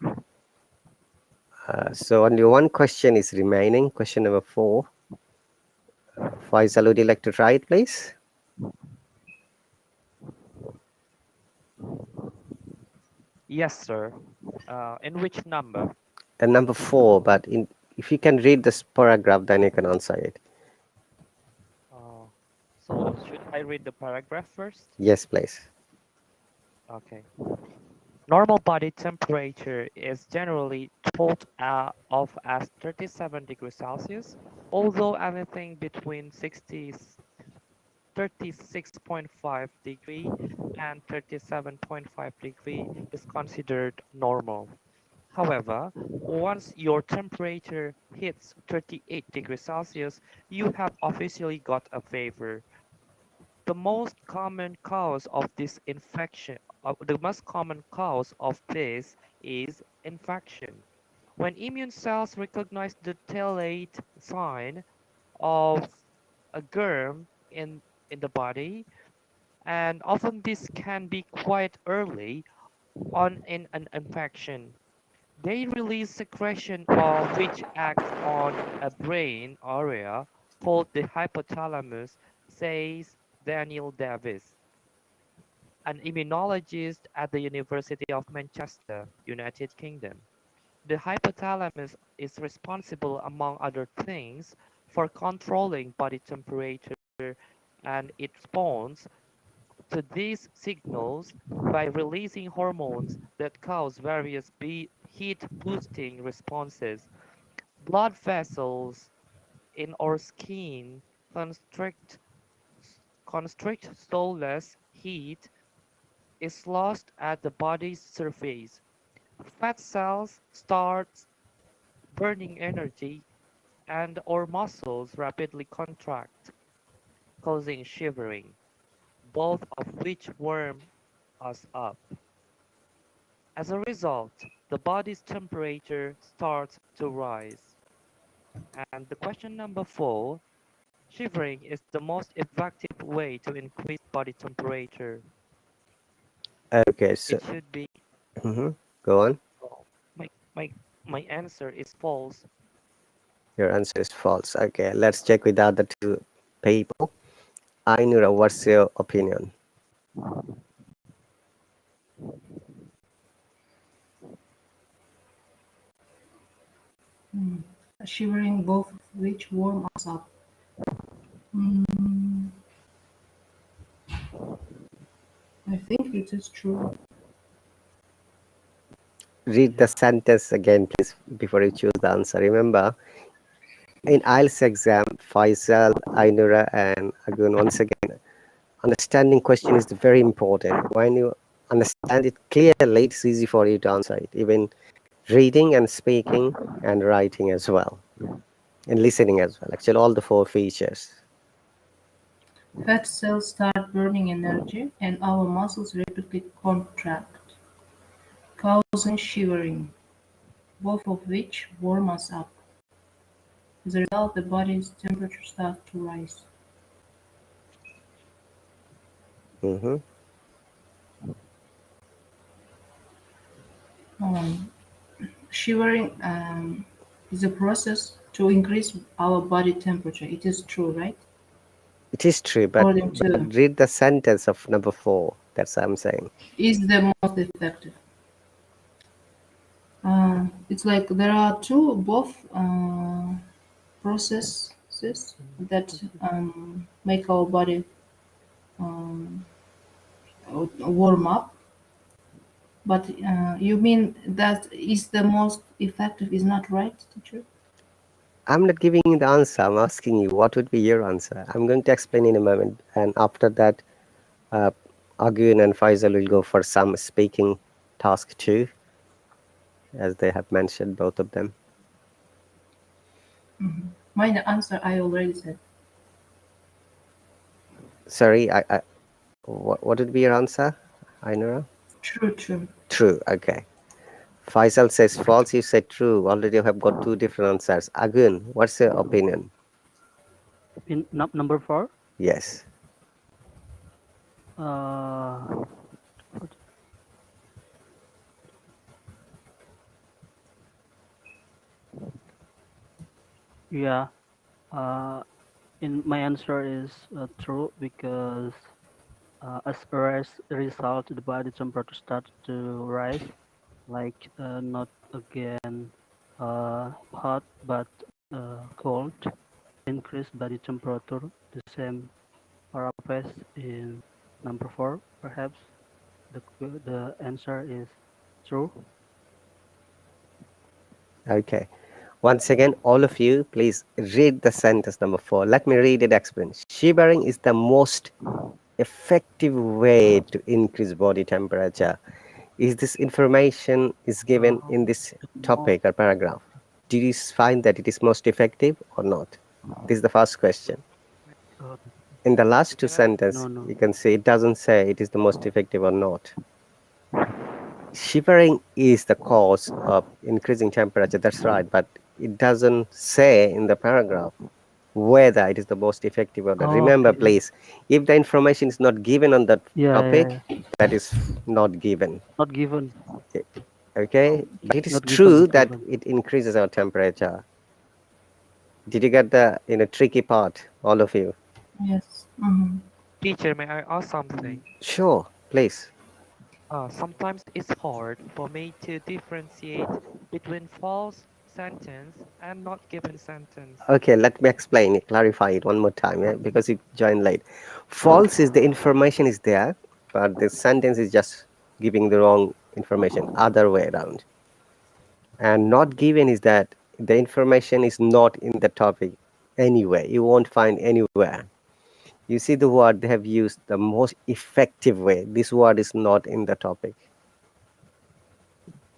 [SPEAKER 1] So only one question is remaining. Question number 4. Faisal, would you like to try it, please?
[SPEAKER 4] Yes, sir. In which number?
[SPEAKER 1] And number 4, but if you can read this paragraph, then you can answer it.
[SPEAKER 4] Oh, so should I read the paragraph first?
[SPEAKER 1] Yes, please.
[SPEAKER 4] Okay. Normal body temperature is generally thought of as 37 degrees Celsius, although anything between 36.5 degree and 37.5 degree is considered normal. However, once your temperature hits 38 degrees Celsius, you have officially got a fever. The most common cause of this infection, the most common cause of this is infection. When immune cells recognize the tellate sign of a germ in the body, and often this can be quite early on in an infection. They release secretion which acts on a brain area called the hypothalamus, says Daniel Davis, an immunologist at the University of Manchester, United Kingdom. The hypothalamus is responsible, among other things, for controlling body temperature, and it responds to these signals by releasing hormones that cause various heat-boosting responses. Blood vessels in our skin constrict, so less heat is lost at the body's surface. Fat cells start burning energy, and our muscles rapidly contract, causing shivering, both of which warm us up. As a result, the body's temperature starts to rise. And the question number 4, shivering is the most effective way to increase body temperature.
[SPEAKER 1] Okay,
[SPEAKER 4] It
[SPEAKER 1] so
[SPEAKER 4] should be
[SPEAKER 1] mhm, go on.
[SPEAKER 4] oh, my my my answer is false.
[SPEAKER 1] Your answer is false. Okay, let's check with the other two people. Ainura, what's your opinion?
[SPEAKER 3] Hmm. Shivering, both of which warm us up. Hmm. I think it is true.
[SPEAKER 1] Read the
[SPEAKER 2] Yeah.
[SPEAKER 1] sentence again, please, before you choose the answer. Remember, in IELTS exam, Faisal, Ainura, and Agun, once again, understanding question is very important. When you understand it clearly, it's easy for you to answer it. Even reading and speaking and writing as well, and listening as well. Actually, all the four features.
[SPEAKER 3] Fat cells start burning energy, and our muscles rapidly contract, causing shivering, both of which warm us up. As a result, the body's temperature starts to rise.
[SPEAKER 1] Mm-hmm.
[SPEAKER 3] Um, Shivering is a process to increase our body temperature. It is true, right?
[SPEAKER 1] It is true, but,
[SPEAKER 3] According
[SPEAKER 1] but
[SPEAKER 3] to,
[SPEAKER 1] read the sentence of number 4. That's what I'm saying.
[SPEAKER 3] is the most effective. It's like there are two both processes that make our body um, warm up. But you mean that is the most effective is not right, teacher?
[SPEAKER 1] I'm not giving you the answer. I'm asking you what would be your answer. I'm going to explain in a moment, and after that, uh, Argun and Faisal will go for some speaking task too, as they have mentioned both of them.
[SPEAKER 3] My answer I already said.
[SPEAKER 1] Sorry, what would be your answer, Ainura?
[SPEAKER 3] True, true.
[SPEAKER 1] True. Okay. Faisal says false. You said true. Already you have got two different answers. Argun, what's your opinion?
[SPEAKER 2] In number 4,
[SPEAKER 1] Yes.
[SPEAKER 2] uh, yeah, uh, in my answer is true because as a result, the body temperature starts to rise, like not again hot but cold. Increase body temperature, the same paraphrase in number 4. Perhaps the answer is true.
[SPEAKER 1] Okay. Once again, all of you, please read the sentence number 4. Let me read it explain. Shivering is the most effective way to increase body temperature. Is this information is given
[SPEAKER 2] Uh,
[SPEAKER 1] in this
[SPEAKER 2] the most
[SPEAKER 1] topic or paragraph? Do you find that it is most effective or not? This is the first question.
[SPEAKER 2] uh,
[SPEAKER 1] In the
[SPEAKER 4] We
[SPEAKER 1] last two
[SPEAKER 4] cannot.
[SPEAKER 1] sentences,
[SPEAKER 2] no, no.
[SPEAKER 1] you can see it doesn't say it is the most effective or not. Shivering is the cause of increasing temperature, that's right, but it doesn't say in the paragraph whether it is the most effective or not. Remember,
[SPEAKER 2] Okay.
[SPEAKER 1] please, if the information is not given on that
[SPEAKER 2] Yeah, yeah,
[SPEAKER 1] topic,
[SPEAKER 2] yeah.
[SPEAKER 1] that is not given.
[SPEAKER 2] Not given.
[SPEAKER 1] Okay, but it is
[SPEAKER 2] Not given.
[SPEAKER 1] true
[SPEAKER 2] Not
[SPEAKER 1] that
[SPEAKER 2] given.
[SPEAKER 1] it increases our temperature. Did you get the tricky part, all of you?
[SPEAKER 3] Yes. Mm-hmm.
[SPEAKER 4] Teacher, may I ask something?
[SPEAKER 1] Sure, please.
[SPEAKER 4] Sometimes it's hard for me to differentiate between false sentence and not given sentence.
[SPEAKER 1] Okay, let me explain it, clarify it one more time, yeah, because you joined late. False is the information is there, but the sentence is just giving the wrong information, other way around. And not given is that the information is not in the topic anywhere. You won't find anywhere. You see the word they have used the most effective way. This word is not in the topic.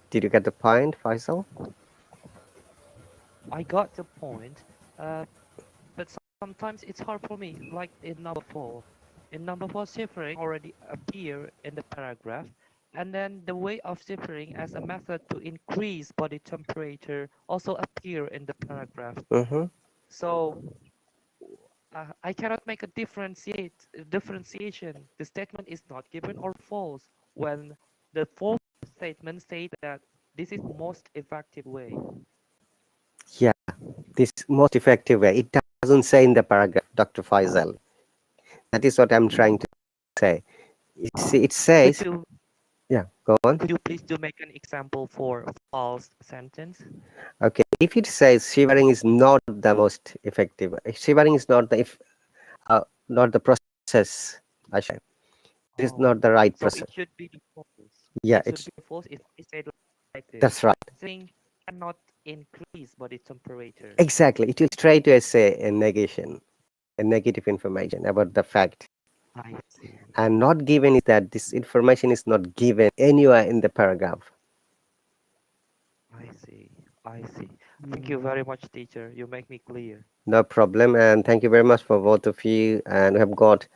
[SPEAKER 1] Did you get the point, Faisal?
[SPEAKER 4] I got the point, but sometimes it's hard for me, like in number four. In number four, shivering already appear in the paragraph, and then the way of shivering as a method to increase body temperature also appear in the paragraph.
[SPEAKER 1] Mm-hmm.
[SPEAKER 4] So I cannot make a differentiation. The statement is not given or false when the false statement say that this is most effective way.
[SPEAKER 1] Yeah, this most effective way. It doesn't say in the paragraph, Dr. Faisal. That is what I'm trying to say. It
[SPEAKER 4] Could
[SPEAKER 1] says,
[SPEAKER 4] you
[SPEAKER 1] yeah, go on.
[SPEAKER 4] could you please do make an example for a false sentence?
[SPEAKER 1] Okay, if it says shivering is not the most effective, shivering is not the uh, not the process. I should say it is
[SPEAKER 4] Oh,
[SPEAKER 1] not the right
[SPEAKER 4] so
[SPEAKER 1] process.
[SPEAKER 4] it should be the false.
[SPEAKER 1] Yeah,
[SPEAKER 4] It should
[SPEAKER 1] it's
[SPEAKER 4] be false if it said like this.
[SPEAKER 1] that's right.
[SPEAKER 4] Thing cannot increase body temperature.
[SPEAKER 1] Exactly. It will try to say a negation, a negative information about the fact.
[SPEAKER 4] I see.
[SPEAKER 1] And not given is that this information is not given anywhere in the paragraph.
[SPEAKER 4] I see. I see. Thank you
[SPEAKER 2] Mm.
[SPEAKER 4] very much, teacher. You make me clear.
[SPEAKER 1] No problem. And thank you very much for both of you. And we have got,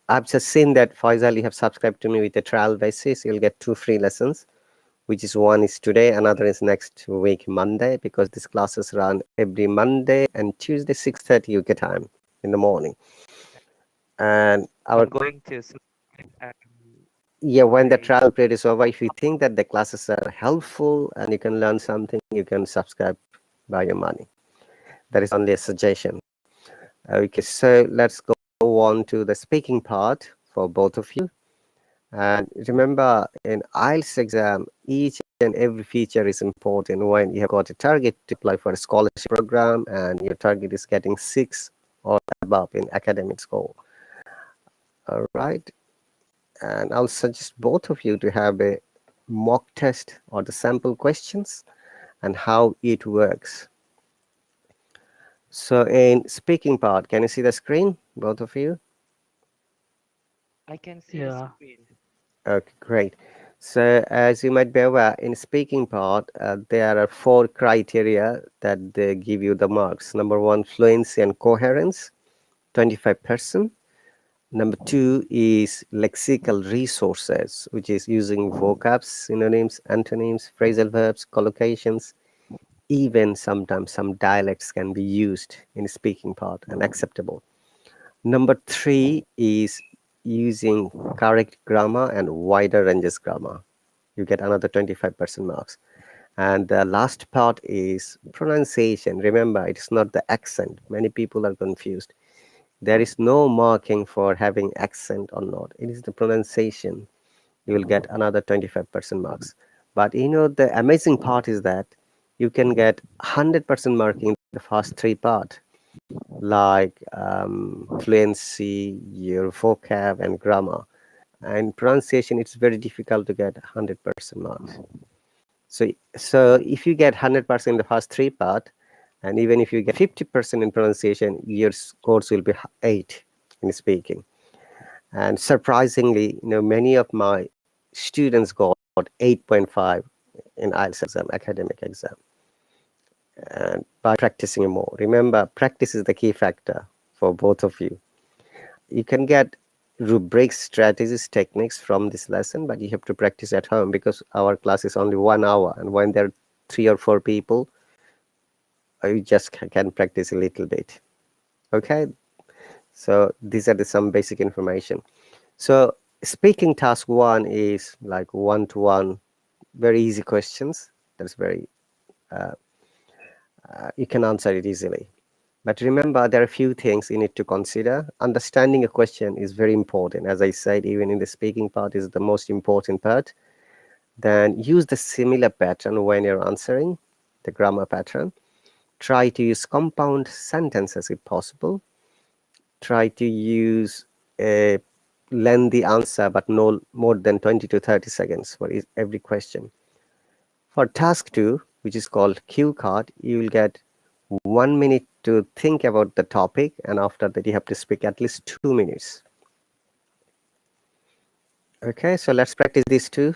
[SPEAKER 1] I've just seen that Faisal, you have subscribed to me with a trial basis. You'll get 2 free lessons, which is one is today, another is next week, Monday, because these classes run every Monday and Tuesday, 6:30 UK time in the morning. And our
[SPEAKER 4] I'm going to subscribe and
[SPEAKER 1] yeah, when the
[SPEAKER 4] I
[SPEAKER 1] trial period is over, if you think that the classes are helpful and you can learn something, you can subscribe by your money. That is only a suggestion. Okay, so let's go on to the speaking part for both of you. And remember, in IELTS exam, each and every feature is important. When you have got a target to apply for a scholarship program and your target is getting 6 or above in academic score. All right. And I'll suggest both of you to have a mock test or the sample questions and how it works. So in speaking part, can you see the screen, both of you?
[SPEAKER 4] can see the
[SPEAKER 2] Yeah.
[SPEAKER 4] screen.
[SPEAKER 1] Okay, great. So as you might be aware, in speaking part, there are 4 criteria that they give you the marks. Number 1, fluency and coherence, 25%. Number 2 is lexical resources, which is using vocabs, synonyms, antonyms, phrasal verbs, collocations. Even sometimes some dialects can be used in speaking part and acceptable. Number 3 is using correct grammar and wider ranges grammar. You get another 25% marks. And the last part is pronunciation. Remember, it is not the accent. Many people are confused. There is no marking for having accent or not. It is the pronunciation. You will get another 25% marks. But the amazing part is that you can get 100% marking in the first 3 part, like fluency, your vocab, and grammar. And pronunciation, it's very difficult to get 100% marks. So if you get 100% in the first 3 part, and even if you get 50% in pronunciation, your scores will be 8 in speaking. And surprisingly, many of my students got got 8.5 in IELTS exam, academic exam. And by practicing more, remember, practice is the key factor for both of you. You can get rubrics, strategies, techniques from this lesson, but you have to practice at home because our class is only 1 hour, and when there are 3 or 4 people, you just can practice a little bit. Okay, so these are some basic information. So speaking task 1 is like one-to-one, very easy questions. That's very you can answer it easily. But remember, there are a few things you need to consider. Understanding a question is very important. As I said, even in the speaking part is the most important part. Then use the similar pattern when you're answering, the grammar pattern. Try to use compound sentences if possible. Try to use a lengthy answer, but no more than 20 to 30 seconds for every question. For task 2, which is called cue card, you will get 1 minute to think about the topic, and after that you have to speak at least 2 minutes. Okay, so let's practice these two.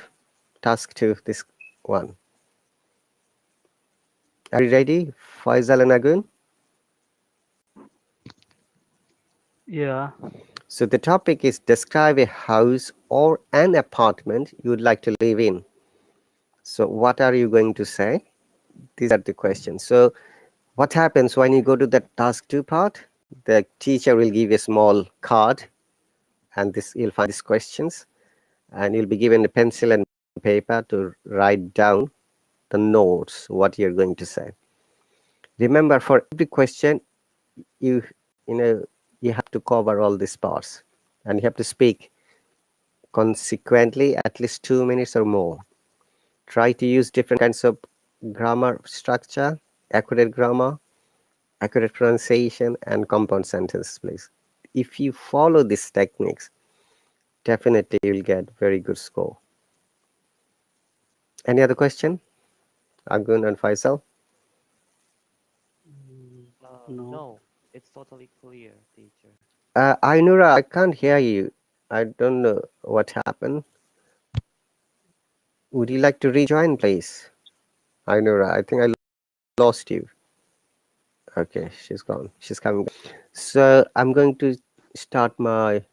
[SPEAKER 1] Task 2, this one. Are you ready, Faisal and Agun?
[SPEAKER 2] Yeah.
[SPEAKER 1] So the topic is describe a house or an apartment you would like to live in. So what are you going to say? These are the questions. So what happens when you go to the task 2 part? The teacher will give you a small card, and this you'll find these questions, and you'll be given a pencil and paper to write down the notes, what you're going to say. Remember, for every question, you know you have to cover all these parts, and you have to speak consequently at least 2 minutes or more. Try to use different kinds of grammar structure, accurate grammar, accurate pronunciation, and compound sentences, please. If you follow these techniques, definitely you'll get very good score. Any other question, Agun and Faisal?
[SPEAKER 2] No.
[SPEAKER 4] No, it's totally clear, teacher.
[SPEAKER 1] Ainura, I can't hear you. I don't know what happened. Would you like to rejoin, please? Ainura, I think I lost you. Okay, she's gone. She's coming back. So I'm going to start my.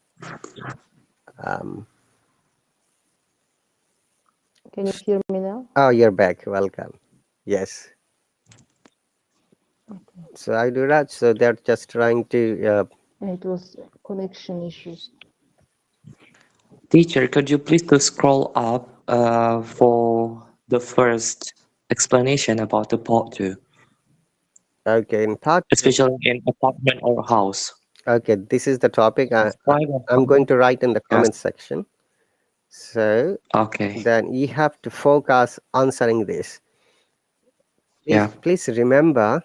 [SPEAKER 1] Um,
[SPEAKER 5] Can you hear me now?
[SPEAKER 1] oh, you're back. Welcome. Yes.
[SPEAKER 5] Okay.
[SPEAKER 1] So I do that. So they're just trying to.
[SPEAKER 5] It was connection issues.
[SPEAKER 6] Teacher, could you please to scroll up for the first explanation about the part two,
[SPEAKER 1] Okay, in part.
[SPEAKER 6] especially in apartment or house?
[SPEAKER 1] Okay, this is the topic.
[SPEAKER 6] Describe a
[SPEAKER 1] I'm going to write in the
[SPEAKER 6] Yes.
[SPEAKER 1] comment section. So
[SPEAKER 6] Okay.
[SPEAKER 1] then you have to focus answering this.
[SPEAKER 6] Yeah.
[SPEAKER 1] Please remember,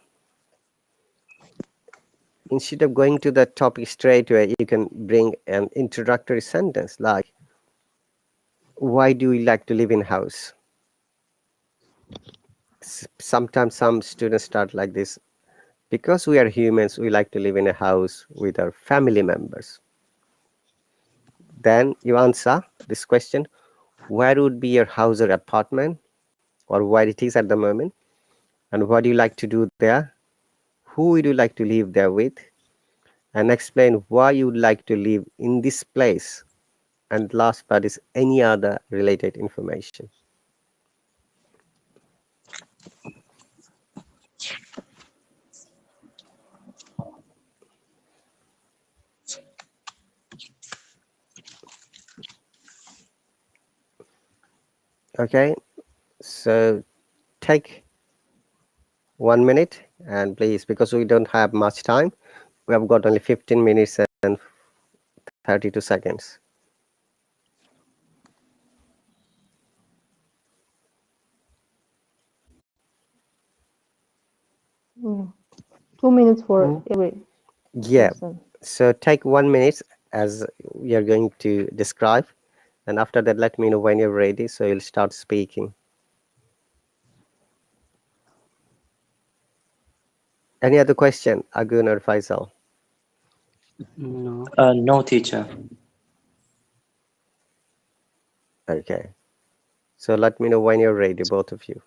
[SPEAKER 1] instead of going to the topic straight away, you can bring an introductory sentence like, why do we like to live in house? Sometimes some students start like this, because we are humans, we like to live in a house with our family members. Then you answer this question, where would be your house or apartment, or where it is at the moment, and what do you like to do there, who would you like to live there with, and explain why you would like to live in this place, and last part is any other related information. Okay, so take 1 minute, and please, because we don't have much time, we have got only 15 minutes and 32 seconds.
[SPEAKER 5] Mm. 2 minutes for every
[SPEAKER 1] Yeah,
[SPEAKER 5] person.
[SPEAKER 1] so take 1 minute as you're going to describe, and after that let me know when you're ready, so you'll start speaking. Any other question, Agun or Faisal?
[SPEAKER 2] No.
[SPEAKER 6] No, teacher.
[SPEAKER 1] Okay, So let me know when you're ready, both of you.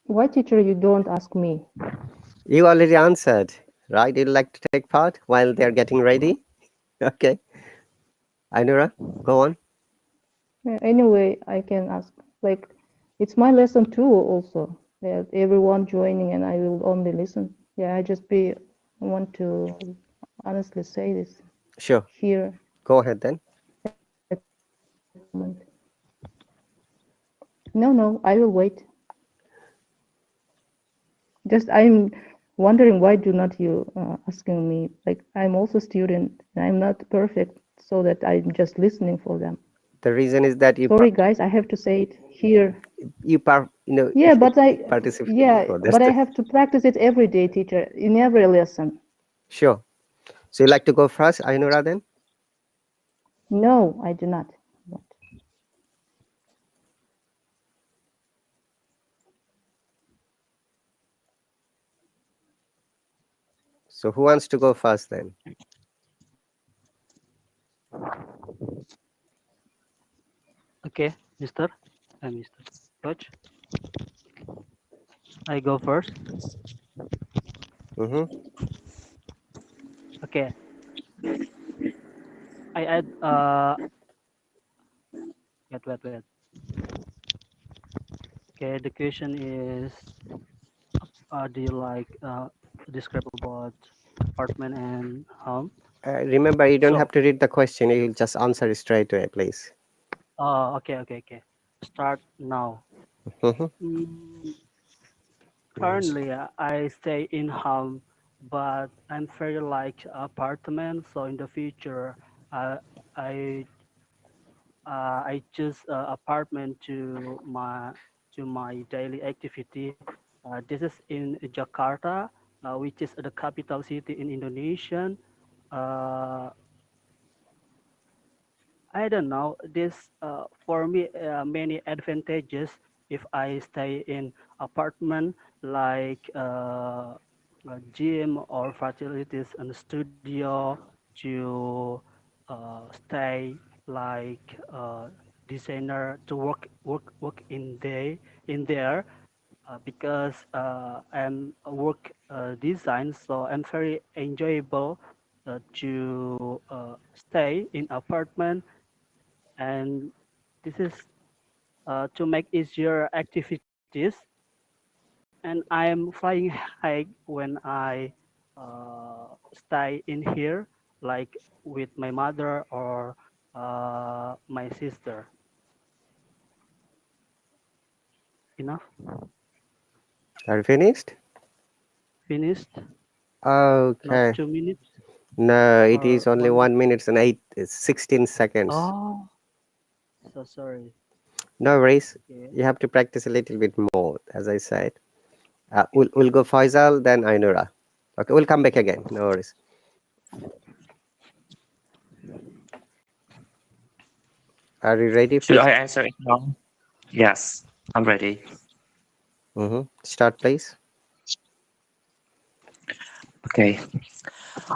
[SPEAKER 5] Why, teacher, you don't ask me?
[SPEAKER 1] You already answered, right? You'd like to take part while they're getting ready? Okay. Ainura, go on.
[SPEAKER 5] Yeah, anyway, I can ask. Like, it's my lesson too, also. Yeah, everyone joining, and I will only listen. Yeah, I want to honestly say this
[SPEAKER 1] Sure.
[SPEAKER 5] here
[SPEAKER 1] Go ahead then.
[SPEAKER 5] at the moment. No, I will wait. Just I'm wondering why do not you asking me? Like, I'm also student, and I'm not perfect, so that I'm just listening for them.
[SPEAKER 1] The reason is that
[SPEAKER 5] Sorry, guys, I have to say it here. Yeah, but
[SPEAKER 1] participated for this.
[SPEAKER 5] I have to practice it every day, teacher, in every lesson.
[SPEAKER 1] Sure. So you like to go first, Ainura, then?
[SPEAKER 5] No, I do not.
[SPEAKER 1] So who wants to go first then?
[SPEAKER 2] Okay, Mister. Mr. Coach. I go first.
[SPEAKER 1] Mm-hmm.
[SPEAKER 2] Okay. I add wait. Okay, the question is do you like describe about apartment and home?
[SPEAKER 1] Remember, you don't
[SPEAKER 2] So
[SPEAKER 1] have to read the question. You just answer it straight away, please.
[SPEAKER 2] okay. Start now.
[SPEAKER 1] Mm-hmm.
[SPEAKER 2] Mm, currently, I stay in home, but I'm very like apartment. So in the future, uh, I I choose apartment to my daily activity. This is in Jakarta, which is the capital city in Indonesia. Uh, I don't know. This for me many advantages if I stay in apartment like a gym or facilities and studio to stay like designer to work in there because I'm a work design, so I'm very enjoyable to stay in apartment, and this is to make easier activities. And I'm flying high when I stay in here, like with my mother or my sister. Enough?
[SPEAKER 1] Are you finished?
[SPEAKER 2] Finished? Not
[SPEAKER 1] Okay.
[SPEAKER 2] 2 minutes
[SPEAKER 1] No, it
[SPEAKER 2] or
[SPEAKER 1] is only
[SPEAKER 2] 1 minute?
[SPEAKER 1] 1 minute and 16 seconds.
[SPEAKER 2] Oh, so sorry.
[SPEAKER 1] No worries.
[SPEAKER 2] Okay.
[SPEAKER 1] You have to practice a little bit more, as I said. We'll go Faisal, then Ainura. Okay, we'll come back again. No worries. Are you ready,
[SPEAKER 6] Should I
[SPEAKER 1] Faisal?
[SPEAKER 6] answer it now? Yes, I'm ready.
[SPEAKER 1] Mm-hmm. Start, please.
[SPEAKER 6] Okay.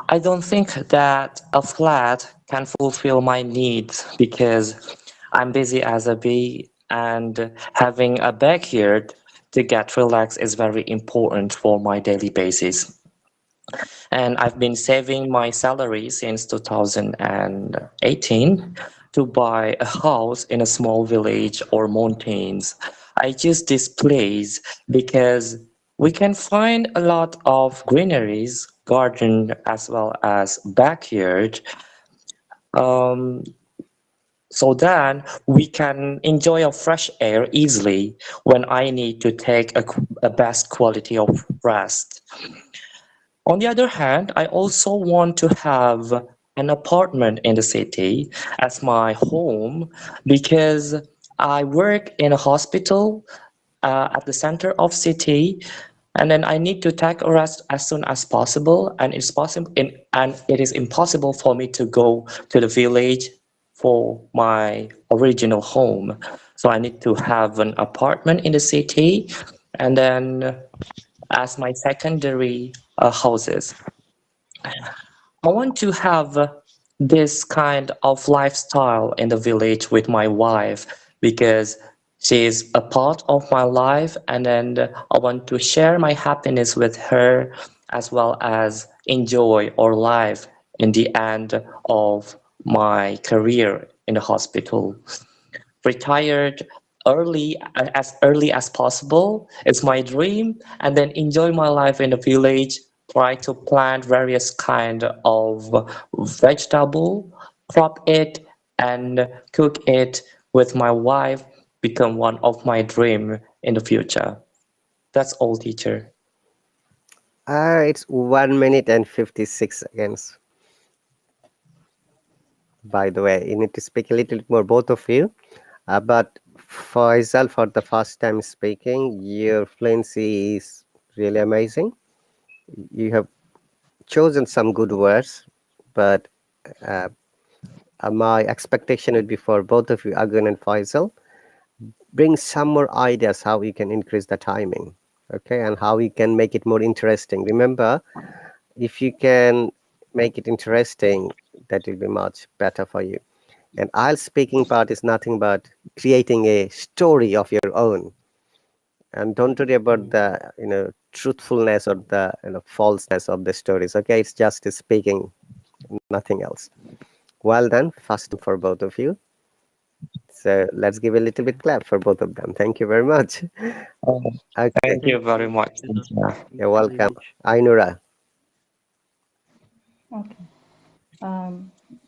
[SPEAKER 6] I don't think that a flat can fulfill my needs because I'm busy as a bee and having a backyard to get relaxed is very important for my daily basis. And I've been saving my salary since 2018 to buy a house in a small village or mountains. I choose this place because we can find a lot of greeneries, garden as well as backyard. Um, so then we can enjoy a fresh air easily when I need to take a best quality of rest. On the other hand, I also want to have an apartment in the city as my home because I work in a hospital at the center of city, and then I need to take a rest as soon as possible, and it is impossible for me to go to the village for my original home. So I need to have an apartment in the city, and then as my secondary houses. I want to have this kind of lifestyle in the village with my wife because she is a part of my life, and then I want to share my happiness with her as well as enjoy our life in the end of my career in the hospital. Retired early as possible. It's my dream, and then enjoy my life in the village. Try to plant various kind of vegetable, crop it, and cook it with my wife. Become one of my dream in the future. That's all, teacher.
[SPEAKER 1] It's 1 minute and 56 seconds. By the way, you need to speak a little bit more, both of you. But Faisal, for the first time speaking, your fluency is really amazing. You have chosen some good words, but uh, my expectation would be for both of you, Agun and Faisal, bring some more ideas how you can increase the timing, okay, and how you can make it more interesting. Remember, if you can make it interesting, that will be much better for you. And I'll speaking part is nothing but creating a story of your own, and don't worry about the truthfulness or the falseness of the stories. Okay, it's just speaking, nothing else. Well done, first for both of you. So let's give a little bit clap for both of them. Thank you very much.
[SPEAKER 6] Oh,
[SPEAKER 1] Okay,
[SPEAKER 6] thank you
[SPEAKER 2] Thank
[SPEAKER 6] very
[SPEAKER 2] you,
[SPEAKER 6] much,
[SPEAKER 2] Faisal.
[SPEAKER 6] teacher.
[SPEAKER 1] you're
[SPEAKER 2] Thank you very
[SPEAKER 1] welcome.
[SPEAKER 2] much.
[SPEAKER 1] Ainura.
[SPEAKER 5] Okay.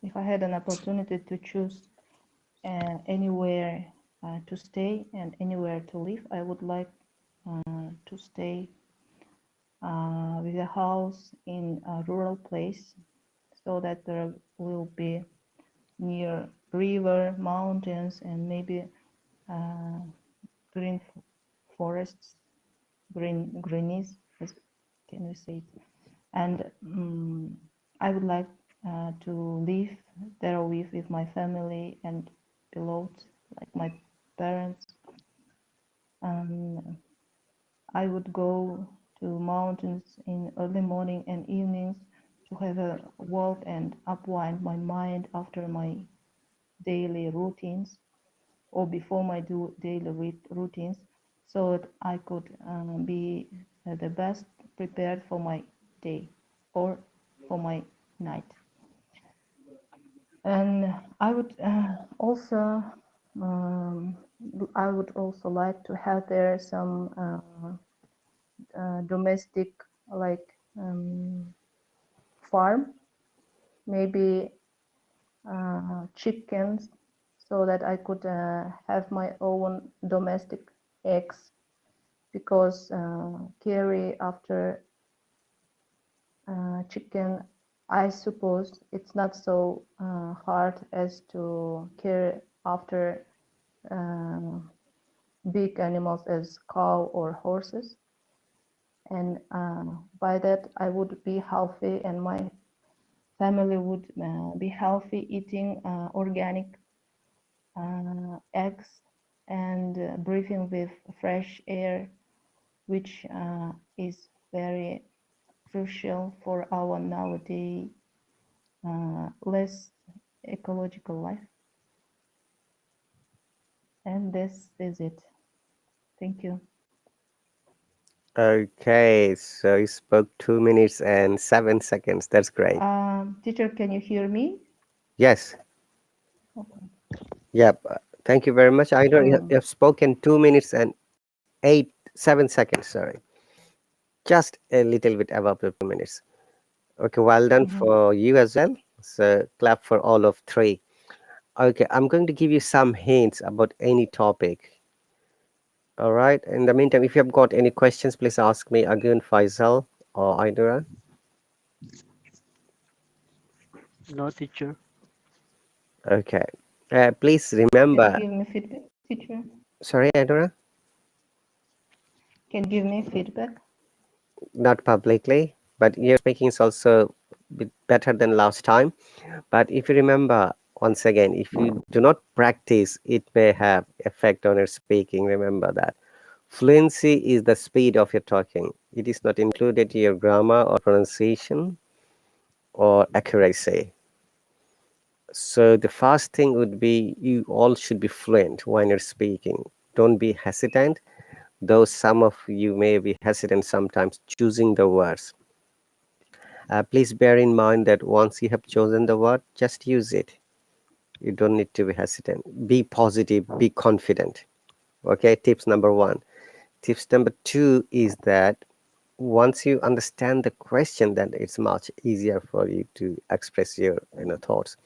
[SPEAKER 5] If I had an opportunity to choose anywhere to stay and anywhere to live, I would like to stay with a house in a rural place so that there will be near river, mountains, and maybe uh, green forests, greenies, as can we say it? And I would like to live there with my family and beloved, like my parents. I would go to mountains in early morning and evenings to have a walk and unwind my mind after my daily routines or before my daily routines, so that I could be the best prepared for my day or for my night. And um, I would also like to have there some domestic, like farm, maybe chickens, so that I could have my own domestic eggs, because carry after chicken, I suppose it's not so hard as to care after uh, big animals as cow or horses. And by that, I would be healthy, and my family would be healthy, eating organic eggs and breathing with fresh air, which is very crucial for our nowadays less ecological life. And this is it. Thank you.
[SPEAKER 1] Okay, so you spoke 2 minutes and 7 seconds. That's great.
[SPEAKER 5] Teacher, can you hear me?
[SPEAKER 1] Yes.
[SPEAKER 5] Okay.
[SPEAKER 1] Yep. Thank you very much. I know you
[SPEAKER 5] Mm.
[SPEAKER 1] have spoken 2 minutes and 7 seconds. Sorry, just a little bit above the 2 minutes. Okay, well done
[SPEAKER 5] Mhm.
[SPEAKER 1] for you as well. So clap for all of three. Okay, I'm going to give you some hints about any topic. All right. In the meantime, if you have got any questions, please ask me again, Faisal or Ainura.
[SPEAKER 2] No, teacher.
[SPEAKER 1] Okay. Please
[SPEAKER 5] Can you
[SPEAKER 1] remember.
[SPEAKER 5] give me feedback, teacher?
[SPEAKER 1] Sorry, Ainura.
[SPEAKER 5] Can you give me feedback?
[SPEAKER 1] Not publicly, but your speaking is also bit better than last time. But if you remember, once again, if you do not practice, it may have effect on your speaking. Remember that. Fluency is the speed of your talking. It is not included in your grammar or pronunciation or accuracy. So the first thing would be you all should be fluent when you're speaking. Don't be hesitant, though some of you may be hesitant sometimes choosing the words. Please bear in mind that once you have chosen the word, just use it. You don't need to be hesitant. Be positive, be confident. Okay, tips number one. Tips number two is that once you understand the question, then it's much easier for you to express your thoughts.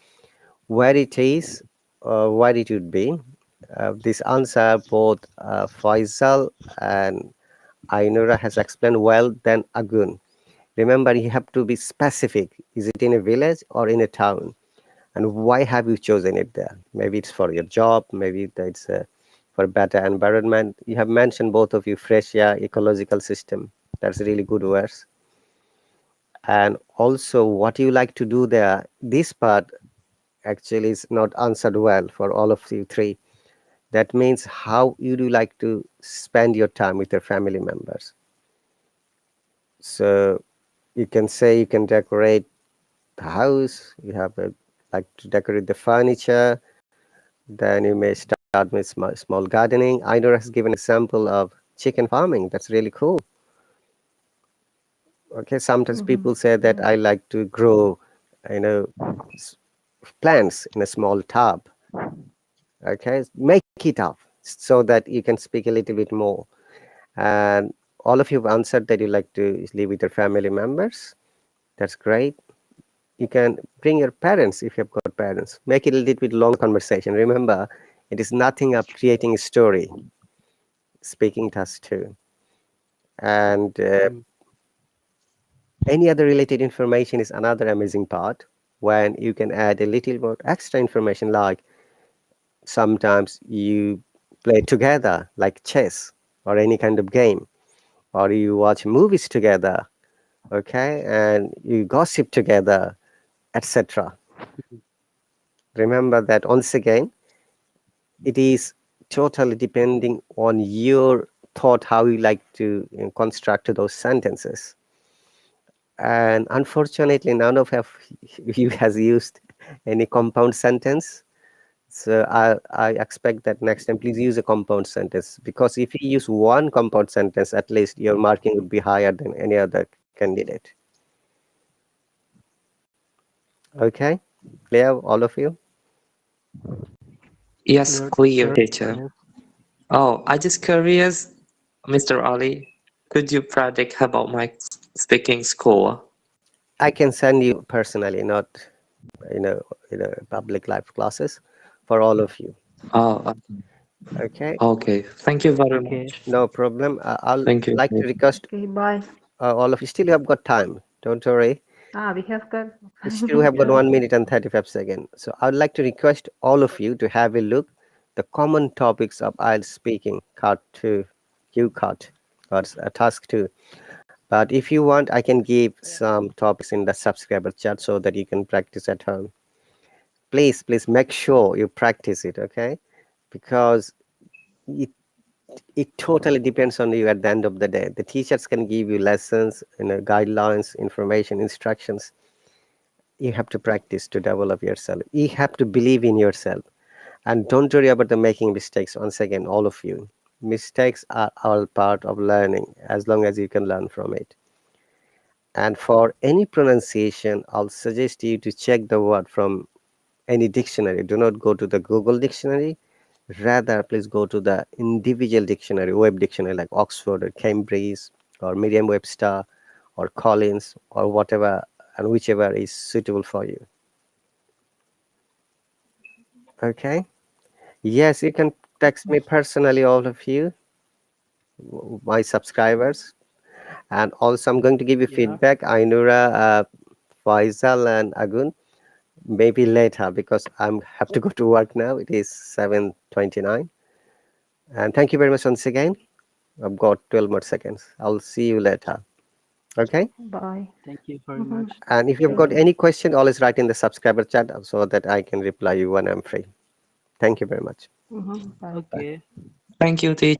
[SPEAKER 1] Where it is, where it would be. This answer both Faisal and Ainura has explained well than Agun. Remember, you have to be specific. Is it in a village or in a town? And why have you chosen it there? Maybe it's for your job, maybe it's for better environment. You have mentioned both of you fresh air, ecological system. That's really good words. And also what you like to do there. This part actually is not answered well for all of you three. That means how you do like to spend your time with your family members. So you can say you can decorate the house, you have like to decorate the furniture, then you may start with small gardening. Ainur has given example of chicken farming. That's really cool. Okay, sometimes people say that I like to grow, you know, s- plants in a small tub. Okay, make it up so that you can speak a little bit more. And all of you have answered that you like to live with your family members. That's great. You can bring your parents if you've got parents. Make it a little bit long conversation. Remember, it is nothing of creating a story. Speaking task too. And any other related information is another amazing part when you can add a little more extra information like sometimes you play together like chess or any kind of game, or you watch movies together, okay, and you gossip together, etc. Remember that once again, it is totally depending on your thought how you like to construct those sentences. And unfortunately, none of you has used any compound sentence. So I expect that next time, please use a compound sentence, because if you use one compound sentence, at least your marking would be higher than any other candidate. Okay, clear, all of you?
[SPEAKER 6] Yes,
[SPEAKER 2] Clear,
[SPEAKER 6] clear,
[SPEAKER 2] sir.
[SPEAKER 6] teacher.
[SPEAKER 2] Yes.
[SPEAKER 6] Oh, I just curious, Mr. Ali, could you predict about my speaking score?
[SPEAKER 1] I can send you personally, not you know, public live classes for all of you.
[SPEAKER 6] Oh,
[SPEAKER 1] Okay,
[SPEAKER 6] okay. Thank you very
[SPEAKER 2] Okay.
[SPEAKER 6] much.
[SPEAKER 1] no problem. I'll
[SPEAKER 6] Thank you.
[SPEAKER 1] like to request
[SPEAKER 5] Okay, bye.
[SPEAKER 1] all of you. Still, you have got time. Don't worry.
[SPEAKER 5] We have got.
[SPEAKER 1] We still have got
[SPEAKER 2] Yeah.
[SPEAKER 1] 1 minute and 35 seconds. So I'd like to request all of you to have a look the common topics of IELTS speaking, card 2, Q card, or task 2. But if you want, I can give some topics in the subscriber chat so that you can practice at home. Please make sure you practice it, okay? Because it, it totally depends on you at the end of the day. The teachers can give you lessons, guidelines, information, instructions. You have to practice to develop yourself. You have to believe in yourself. And don't worry about the making mistakes. Once again, all of you. Mistakes are all part of learning as long as you can learn from it. And for any pronunciation, I'll suggest you to check the word from any dictionary. Do not go to the Google dictionary. Rather, please go to the individual dictionary, web dictionary like Oxford or Cambridge or Merriam-Webster or Collins or whatever and whichever is suitable for you. Okay? Yes, you can text me personally, all of you, my subscribers. And also, I'm going to give you
[SPEAKER 2] Yeah.
[SPEAKER 1] feedback. Ainura, Faisal, and Agun. Maybe later because I'm have to go to work now. It is 7:29. And thank you very much once again. I've got 12 more seconds. I'll see you later. Okay.
[SPEAKER 5] Bye.
[SPEAKER 2] Thank you very much.
[SPEAKER 1] And if you've
[SPEAKER 5] Thank
[SPEAKER 1] got
[SPEAKER 5] you.
[SPEAKER 1] any question, always write in the subscriber chat so that I can reply you when I'm free. Thank you very much.
[SPEAKER 5] Bye.
[SPEAKER 1] Bye.
[SPEAKER 2] Okay.
[SPEAKER 6] Thank you, teacher.